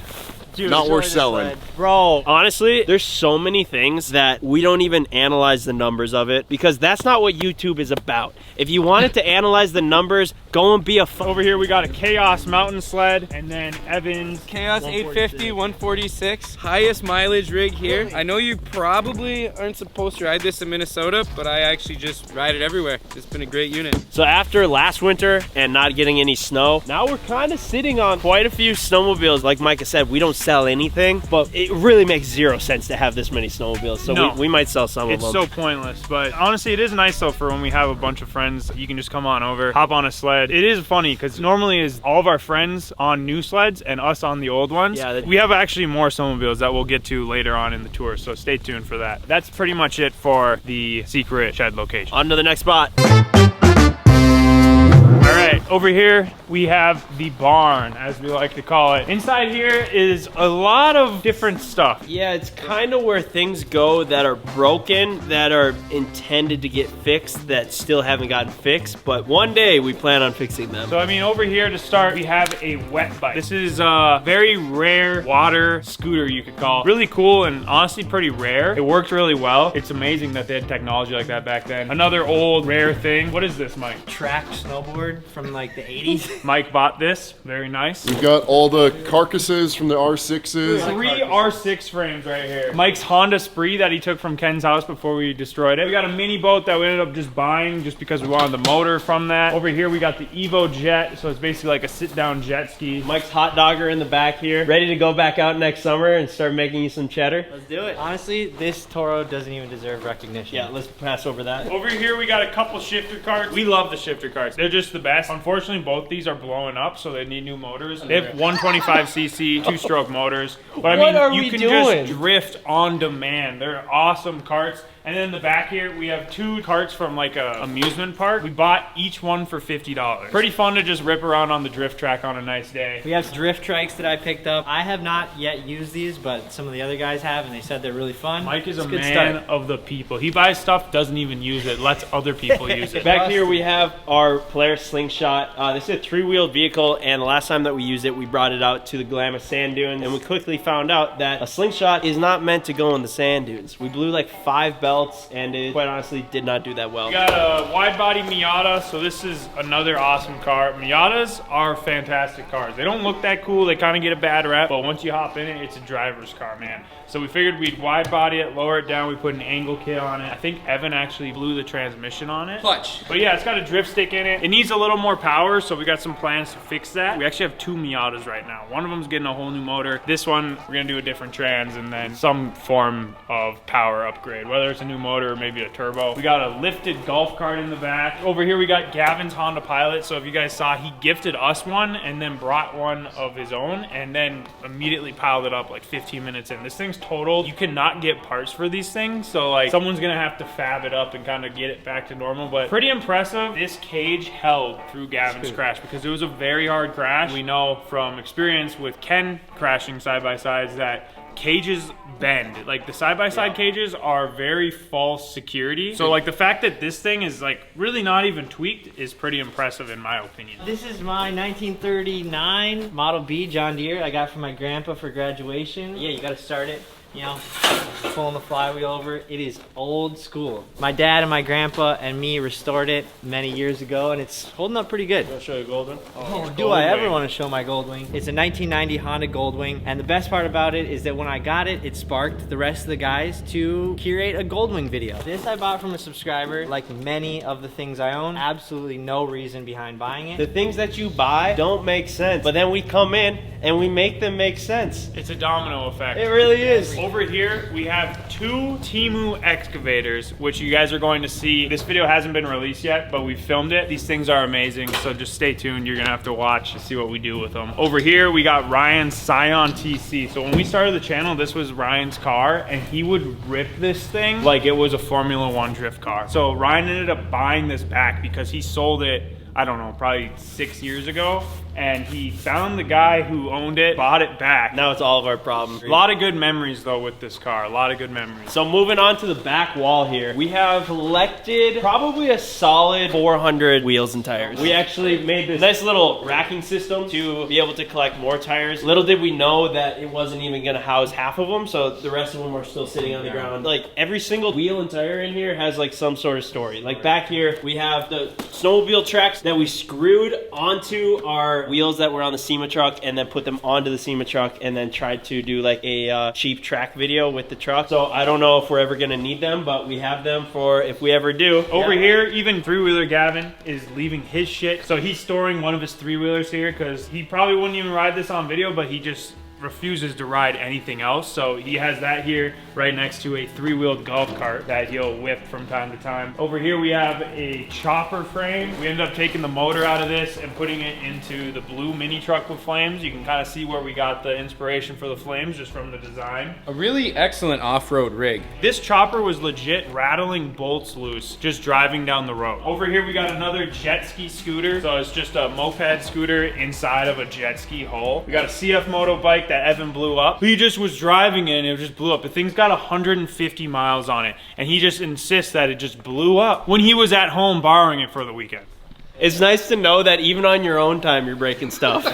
Dude, not worth selling. Bro, honestly, there's so many things that we don't even analyze the numbers of it, because that's not what YouTube is about. If you wanted to analyze the numbers, go and be a Over here we got a Chaos mountain sled, and then Evan's Chaos 850 146, highest mileage rig here. I know you probably aren't supposed to ride this in Minnesota, but I actually just ride it everywhere. It's been a great unit. So after last winter and not getting any snow, now we're kind of sitting on quite a few snowmobiles. Like Micah said, we don't sell anything, but it really makes zero sense to have this many snowmobiles. So No. we might sell some of them. It's so pointless, but honestly, it is nice though for when we have a bunch of friends. You can just come on over, hop on a sled. It is funny because normally is all of our friends on new sleds and us on the old ones. Yeah, we have actually more snowmobiles that we'll get to later on in the tour, so stay tuned for that. That's pretty much it for the secret shed location. On to the next spot. All right, over here we have the barn, as we like to call it. Inside here is a lot of different stuff. Yeah, it's kind of where things go that are broken, that are intended to get fixed, that still haven't gotten fixed, but one day we plan on fixing them. So I mean, over here to start, we have a wet bike. This is a very rare water scooter, you could call. Really cool and honestly pretty rare. It worked really well. It's amazing that they had technology like that back then. Another old rare thing. What is this, Mike? Track snowboard from like the 80s. Mike bought this, very nice. We've got all the carcasses from the R6s. 3 R6 frames right here. Mike's Honda Spree that he took from Ken's house before we destroyed it. We got a mini boat that we ended up just buying just because we wanted the motor from that. Over here we got the Evo Jet, so it's basically like a sit-down jet ski. Mike's hot dogger in the back here, ready to go back out next summer and start making you some cheddar. Let's do it. Honestly, this Toro doesn't even deserve recognition. Yeah, let's pass over that. Over here we got a couple shifter carts. We love the shifter carts. They're just the best. Unfortunately, both these are blowing up, so they need new motors. They have 125cc 2-stroke motors. But What are I mean, we you can doing? just drift on demand. They're awesome carts. And then in the back here, we have 2 carts from like a amusement park. We bought each one for $50. Pretty fun to just rip around on the drift track on a nice day. We have drift trikes that I picked up. I have not yet used these, but some of the other guys have, and they said they're really fun. Mike is It's a good man start. of the people. He buys stuff, doesn't even use it, lets other people use it. Back here we have our Polaris Slingshot. This is a 3-wheeled vehicle, and the last time that we used it, we brought it out to the Glamis sand dunes, and we quickly found out that a Slingshot is not meant to go in the sand dunes. We blew like 5 belts, and it quite honestly did not do that well. We got a wide-body Miata, so this is another awesome car. Miatas are fantastic cars. They don't look that cool, they kind of get a bad rep, but once you hop in it, it's a driver's car, man. So we figured we'd wide-body it, lower it down, we put an angle kit on it. I think Evan actually blew the transmission on it. Clutch. But yeah, it's got a drift stick in it. It needs a little more power, so we got some plans to fix that. We actually have 2 Miatas right now. One of them's getting a whole new motor. This one, we're gonna do a different trans and then some form of power upgrade, whether it's a new motor or maybe a turbo. We got a lifted golf cart in the back. Over here we got Gavin's Honda Pilot. So if you guys saw, he gifted us one and then brought one of his own and then immediately piled it up like 15 minutes in. This thing's totaled. You cannot get parts for these things, so like someone's gonna have to fab it up and kind of get it back to normal, but pretty impressive. This cage held through Gavin's crash because it was a very hard crash. We know from experience with Ken crashing side-by-sides that cages bend. Like the side-by-side cages are very false security. So like the fact that this thing is like really not even tweaked is pretty impressive in my opinion. This is my 1939 Model B John Deere I got from my grandpa for graduation. Yeah, you gotta start it, you know, pulling the flywheel over. It is old school. My dad and my grandpa and me restored it many years ago, and it's holding up pretty good. I'll show you Golden. Oh, do I ever want to show my Goldwing? It's a 1990 Honda Goldwing, and the best part about it is that when I got it, it sparked the rest of the guys to curate a Goldwing video. This I bought from a subscriber. Like many of the things I own, absolutely no reason behind buying it. The things that you buy don't make sense, but then we come in and we make them make sense. It's a domino effect. It really is. Over here, we have 2 Temu excavators, which you guys are going to see. This video hasn't been released yet, but we filmed it. These things are amazing, so just stay tuned. You're gonna have to watch to see what we do with them. Over here, we got Ryan's Scion TC. So when we started the channel, this was Ryan's car, and he would rip this thing like it was a Formula 1 drift car. So Ryan ended up buying this back because he sold it, I don't know, probably 6 years ago. And he found the guy who owned it, bought it back. Now it's all of our problems. A lot of good memories though with this car, a lot of good memories. So moving on to the back wall here, we have collected probably a solid 400 wheels and tires. We actually made this nice little racking system to be able to collect more tires. Little did we know that it wasn't even gonna house half of them, so the rest of them are still sitting on the ground. Like every single wheel and tire in here has like some sort of story. Like back here, we have the snowmobile tracks that we screwed onto our wheels that were on the SEMA truck and then put them onto the SEMA truck and then tried to do like a cheap track video with the truck. So I don't know if we're ever gonna need them, but we have them for if we ever do. Over here, even 3-wheeler Gavin is leaving his shit. So he's storing one of his 3-wheelers here because he probably wouldn't even ride this on video, but he just refuses to ride anything else. So he has that here right next to a 3-wheeled golf cart that he'll whip from time to time. Over here we have a chopper frame. We ended up taking the motor out of this and putting it into the blue mini truck with flames. You can kind of see where we got the inspiration for the flames just from the design. A really excellent off-road rig. This chopper was legit rattling bolts loose just driving down the road. Over here we got another jet ski scooter. So it's just a moped scooter inside of a jet ski hull. We got a CF moto bike that Evan blew up. He just was driving it and it just blew up. The thing's got 150 miles on it and he just insists that it just blew up when he was at home borrowing it for the weekend. It's nice to know that even on your own time, you're breaking stuff.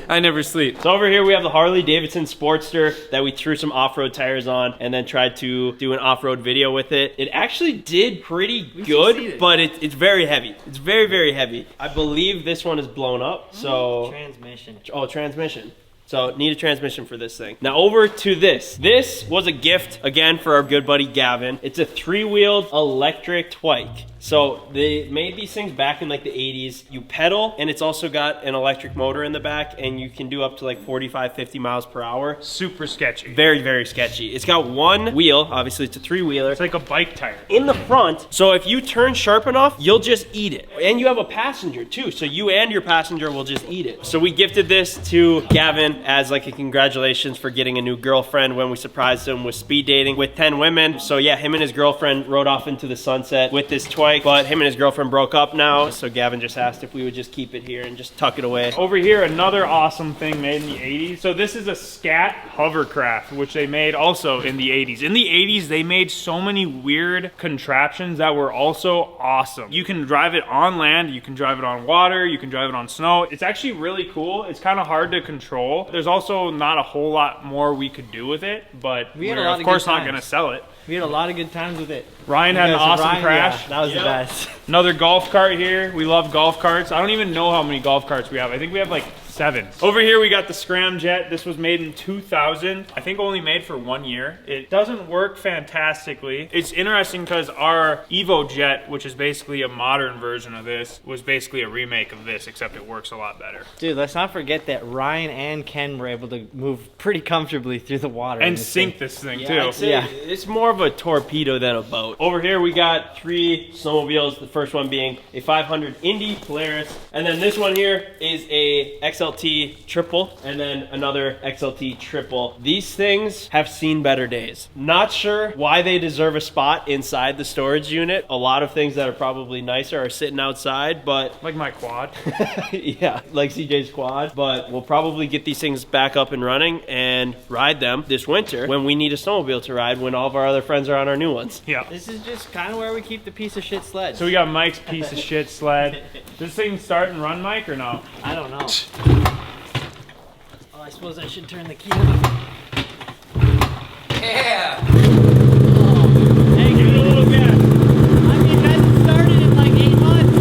I never sleep. So over here, we have the Harley-Davidson Sportster that we threw some off-road tires on and then tried to do an off-road video with it. It actually did pretty good, but it's very heavy. It's very, very heavy. I believe this one is blown up, so... Transmission. Oh, transmission. So need a transmission for this thing. Now over to this. This was a gift, again, for our good buddy Gavin. It's a 3-wheeled electric trike. So they made these things back in like the 80s. You pedal, and it's also got an electric motor in the back, and you can do up to like 45, 50 miles per hour. Super sketchy. Very, very sketchy. It's got one wheel. Obviously, it's a 3-wheeler. It's like a bike tire. In the front, so if you turn sharp enough, you'll just eat it. And you have a passenger too, so you and your passenger will just eat it. So we gifted this to Gavin as like a congratulations for getting a new girlfriend when we surprised him with speed dating with 10 women. So yeah, him and his girlfriend rode off into the sunset with this toy, but him and his girlfriend broke up now. So Gavin just asked if we would just keep it here and just tuck it away. Over here, another awesome thing made in the 80s. So this is a Scat hovercraft, which they made also in the 80s. In the 80s, they made so many weird contraptions that were also awesome. You can drive it on land, you can drive it on water, you can drive it on snow. It's actually really cool. It's kind of hard to control. There's also not a whole lot more we could do with it, but we're of course not going to sell it. We had a lot of good times with it. Ryan had an awesome crash. Yeah, that was the best. Another golf cart here. We love golf carts. I don't even know how many golf carts we have. I think we have like 7. Over here we got the Scramjet. This was made in 2000. I think only made for 1 year. It doesn't work fantastically. It's interesting because our Evo Jet, which is basically a modern version of this, was basically a remake of this, except it works a lot better. Dude, let's not forget that Ryan and Ken were able to move pretty comfortably through the water. And sink this thing too. I'd say it's more of a torpedo than a boat. Over here we got 3 snowmobiles. The first one being a 500 Indy Polaris. And then this one here is a XLT triple, and then another XLT triple. These things have seen better days. Not sure why they deserve a spot inside the storage unit. A lot of things that are probably nicer are sitting outside, but... Like my quad. Yeah, like CJ's quad. But we'll probably get these things back up and running and ride them this winter when we need a snowmobile to ride when all of our other friends are on our new ones. Yeah. This is just kind of where we keep the piece of shit sled. So we got Mike's piece of shit sled. Does this thing start and run, Mike, or no? I don't know. Oh, I suppose I should turn the key on. Yeah! Hey, give it a little gas. I mean, it hasn't started in like 8 months.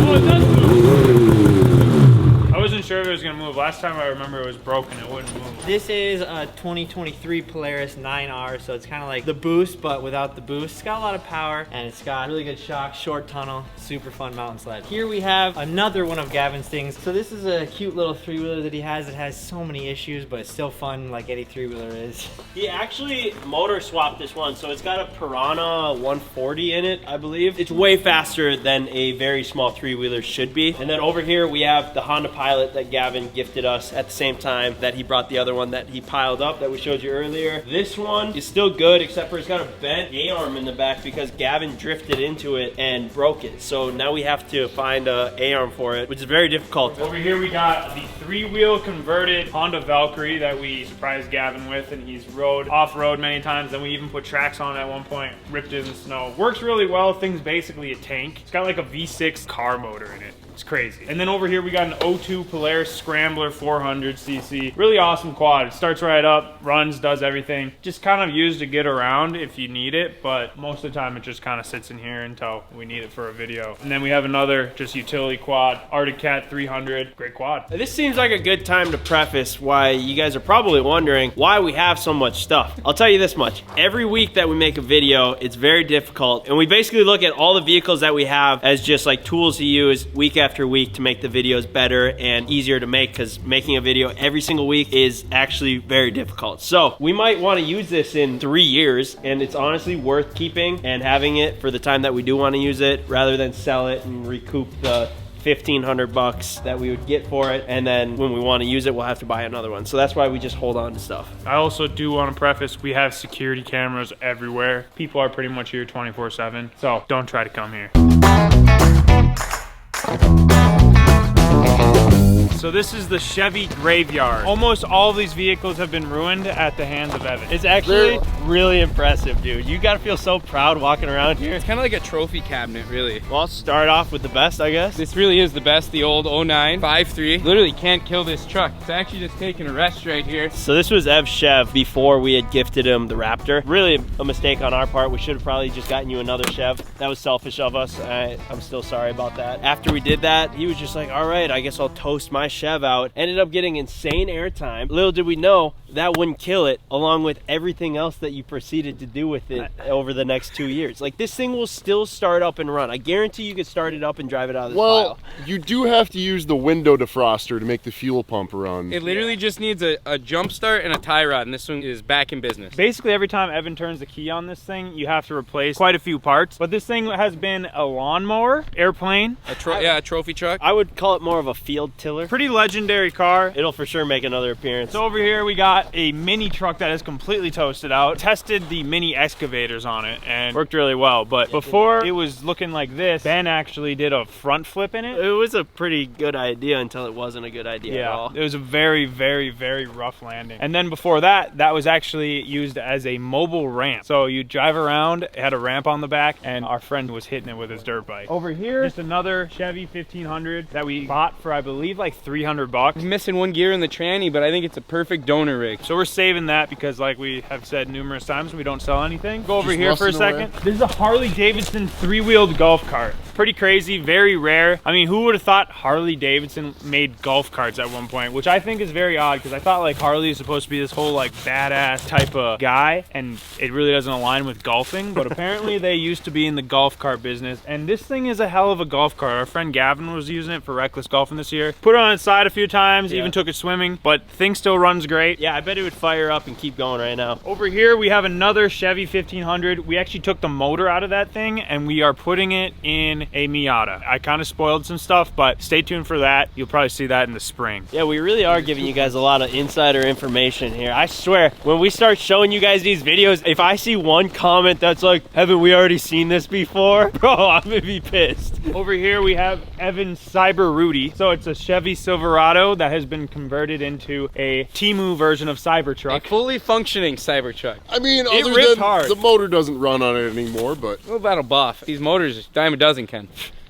Oh, it does move. I wasn't sure if it was gonna move. Last time I remember it was broken, it wouldn't move. This is a 2023 Polaris 9R, so it's kind of like the Boost, but without the boost. It's got a lot of power, and it's got really good shocks, short tunnel, super fun mountain sled. Here we have another one of Gavin's things. So this is a cute little 3-wheeler that he has. It has so many issues, but it's still fun like any 3-wheeler is. He actually motor swapped this one, so it's got a Piranha 140 in it, I believe. It's way faster than a very small 3-wheeler should be. And then over here we have the Honda Pilot that Gavin gifted us at the same time that he brought the other one that he piled up that we showed you earlier. This one is still good, except for it's got a bent A-arm in the back because Gavin drifted into it and broke it. So now we have to find a A-arm for it, which is very difficult. Over here we got the 3-wheel converted Honda Valkyrie that we surprised Gavin with, and he's rode off-road many times. Then we even put tracks on it at one point, ripped it in the snow. Works really well. Thing's basically a tank. It's got like a V6 car motor in it. It's crazy. And then over here we got an 02 Polaris Scrambler 400cc. Really awesome quad. It starts right up, runs, does everything. Just kind of used to get around if you need it, but most of the time it just kind of sits in here until we need it for a video. And then we have another just utility quad, Arctic Cat 300. Great quad. This seems like a good time to preface why you guys are probably wondering why we have so much stuff. I'll tell you this much. Every week that we make a video, it's very difficult, and we basically look at all the vehicles that we have as just like tools to use week after week to make the videos better and easier to make, because making a video every single week is actually very difficult. So we might want to use this in 3 years, and it's honestly worth keeping and having it for the time that we do want to use it, rather than sell it and recoup the $1,500 that we would get for it, and then when we want to use it we'll have to buy another one. So that's why we just hold on to stuff. I also do want to preface, we have security cameras everywhere. People are pretty much here 24/7, so don't try to come here. So this is the Chevy graveyard. Almost all of these vehicles have been ruined at the hands of Evan. It's actually really impressive, dude. You gotta feel so proud walking around here. It's kind of like a trophy cabinet, really. Well, I'll start off with the best, I guess. This really is the best, the old 09 5.3. Literally can't kill this truck. It's actually just taking a rest right here. So this was Ev's Chev before we had gifted him the Raptor. Really a mistake on our part. We should have probably just gotten you another Chev. That was selfish of us. I'm still sorry about that. After we did that, he was just like, all right, I guess I'll toast my Chev out. Ended up getting insane airtime. Little did we know that wouldn't kill it, along with everything else that you proceeded to do with it over the next 2 years. Like, this thing will still start up and run. I guarantee you could start it up and drive it out of this pile. You do have to use the window defroster to make the fuel pump run. It literally just needs a jump start and a tie rod, and this one is back in business. Basically, every time Evan turns the key on this thing, you have to replace quite a few parts. But this thing has been a lawnmower, airplane. A trophy truck. I would call it more of a field tiller. Pretty legendary car. It'll for sure make another appearance. So over here we got a mini truck that is completely toasted out. Tested the mini excavators on it and worked really well. But before it was looking like this, Ben actually did a front flip in it. It was a pretty good idea until it wasn't a good idea at all. It was a very, very, very rough landing. And then before that, that was actually used as a mobile ramp. So you drive around, it had a ramp on the back, and our friend was hitting it with his dirt bike. Over here, just another Chevy 1500 that we bought for, I believe, like $300. Missing one gear in the tranny, but I think it's a perfect donor rig. So we're saving that because, like we have said numerous times, we don't sell anything. Go over Just here for a second. This is a Harley-Davidson 3-wheeled golf cart. Pretty crazy, very rare. I mean, who would have thought Harley-Davidson made golf carts at one point, which I think is very odd, because I thought like Harley is supposed to be this whole like badass type of guy, and it really doesn't align with golfing, but apparently they used to be in the golf cart business, and this thing is a hell of a golf cart. Our friend Gavin was using it for reckless golfing this year. Put it on its side a few times, even took it swimming, but thing still runs great. Yeah, I bet it would fire up and keep going right now. Over here we have another Chevy 1500. We actually took the motor out of that thing and we are putting it in a Miata. I kind of spoiled some stuff, but stay tuned for that. You'll probably see that in the spring. Yeah, we really are giving you guys a lot of insider information here. I swear, when we start showing you guys these videos, if I see one comment that's like, haven't we already seen this before? Bro, I'm gonna be pissed. Over here we have Evan's Cyber Rudy. So it's a Chevy Silverado that has been converted into a Temu version of Cybertruck. A fully functioning Cybertruck. I mean, It other ripped than hard. the motor doesn't run on it anymore, but Well, that'll buff. These motors, dime a dozen, Ken.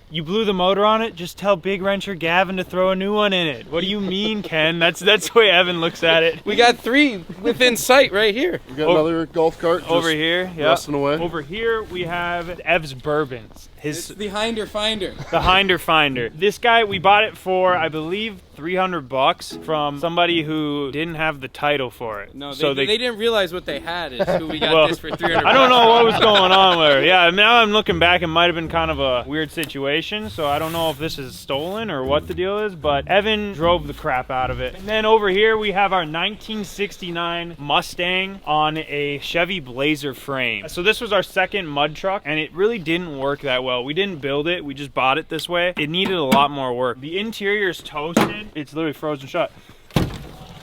You blew the motor on it? Just tell Big Wrencher Gavin to throw a new one in it. What do you mean, Ken? That's the way Evan looks at it. We got 3 within sight right here. we got another golf cart just Over here, yeah. rusting away. Over here we have Ev's Bourbons. It's the Hinder Finder. The Hinder Finder. This guy, we bought it for, I believe, $300 from somebody who didn't have the title for it. No, so they didn't realize what they had is who we got Well, this for $300. I don't know what was going on there. Yeah, now I'm looking back, it might have been kind of a weird situation, so I don't know if this is stolen or what the deal is, but Evan drove the crap out of it. And then over here we have our 1969 Mustang on a Chevy Blazer frame. So this was our second mud truck, and it really didn't work that well. We didn't build it, we just bought it this way. It needed a lot more work. The interior is toasted. It's literally frozen shut.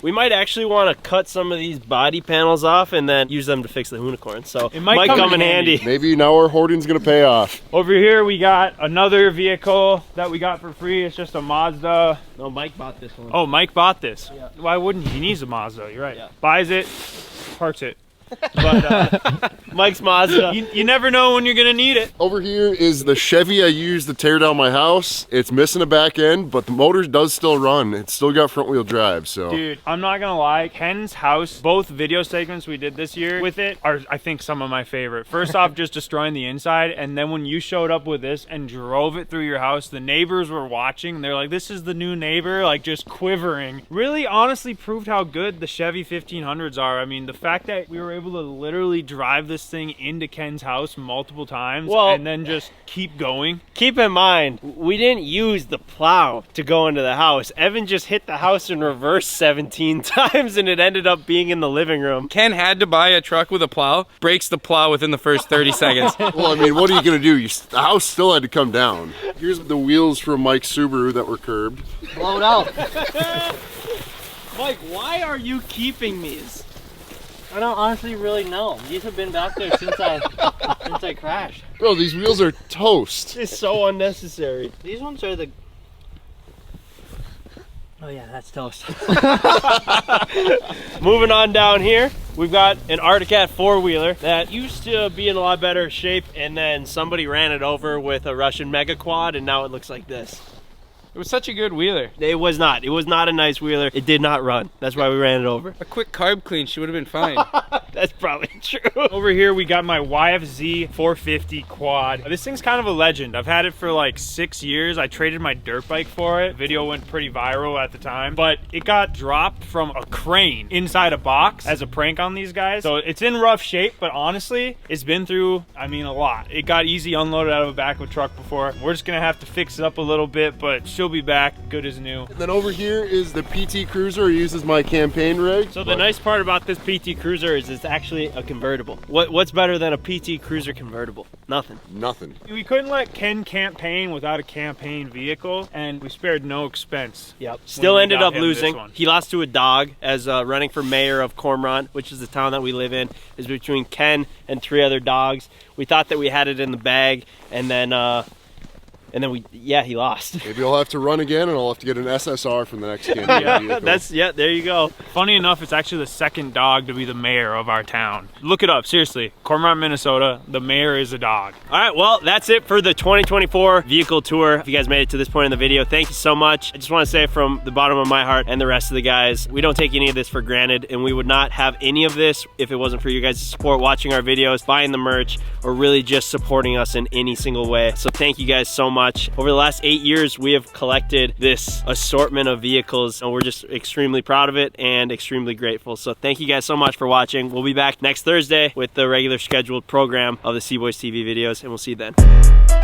We might actually want to cut some of these body panels off and then use them to fix the Hoonicorn. So It might come in handy. Maybe now our hoarding's gonna pay off. Over here we got another vehicle that we got for free. It's just a Mazda. No, Mike bought this one. Oh, Mike bought this. Yeah. Why wouldn't he? He needs a Mazda, you're right. Yeah. Buys it, parks it. But Mike's Mazda. you never know when you're gonna need it. Over here is the Chevy I used to tear down my house. It's missing a back end, but the motor does still run. It's still got front wheel drive, so. Dude, I'm not gonna lie, Ken's house, both video segments we did this year with it are, I think, some of my favorite. First off, just destroying the inside, and then when you showed up with this and drove it through your house, the neighbors were watching. They're like, this is the new neighbor, like just quivering. Really honestly proved how good the Chevy 1500s are. I mean, the fact that we were able able to literally drive this thing into Ken's house multiple times Well, and then just keep going. Keep in mind, we didn't use the plow to go into the house. Evan just hit the house in reverse 17 times and it ended up being in the living room. Ken had to buy a truck with a plow, breaks the plow within the first 30 seconds. Well, I mean, what are you gonna do? The house still had to come down. Here's the wheels from Mike's Subaru that were curbed. Blow it out. Mike, why are you keeping these? I don't honestly really know. These have been back there since I crashed. Bro, these wheels are toast. It's so unnecessary. These ones are the... Oh yeah, that's toast. Moving on down here, we've got an Arctic Cat four-wheeler that used to be in a lot better shape, and then somebody ran it over with a Russian Mega Quad, and now it looks like this. It was such a good wheeler. It was not. It was not a nice wheeler. It did not run. That's why we ran it over. A quick carb clean, she would have been fine. That's probably true. Over here we got my YFZ 450 quad. This thing's kind of a legend. I've had it for like 6 years. I traded my dirt bike for it. Video went pretty viral at the time, but it got dropped from a crane inside a box as a prank on these guys. So it's in rough shape, but honestly, it's been through, I mean, a lot. It got easy unloaded out of the back of a truck before. We're just gonna have to fix it up a little bit, but she'll be back good as new. And then over here is the PT Cruiser. I use as my campaign rig. So the nice part about this PT Cruiser is it's actually a convertible. What's better than a PT Cruiser convertible? Nothing. Nothing. We couldn't let Ken campaign without a campaign vehicle, and we spared no expense. Yep. Still we ended got up him this losing. one. He lost to a dog as running for mayor of Cormorant, which is the town that we live in. Is between Ken and 3 other dogs. We thought that we had it in the bag, and then he lost. Maybe I'll have to run again, and I'll have to get an SSR from the next campaign vehicle. There you go. Funny enough, it's actually the second dog to be the mayor of our town. Look it up, seriously. Cormorant, Minnesota, the mayor is a dog. All right, well, that's it for the 2024 vehicle tour. If you guys made it to this point in the video, thank you so much. I just want to say from the bottom of my heart and the rest of the guys, we don't take any of this for granted, and we would not have any of this if it wasn't for you guys' support, watching our videos, buying the merch, or really just supporting us in any single way. So thank you guys so much. Over the last 8 years, we have collected this assortment of vehicles, and we're just extremely proud of it and extremely grateful. So thank you guys so much for watching. We'll be back next Thursday with the regular scheduled program of the CboysTV videos, and we'll see you then.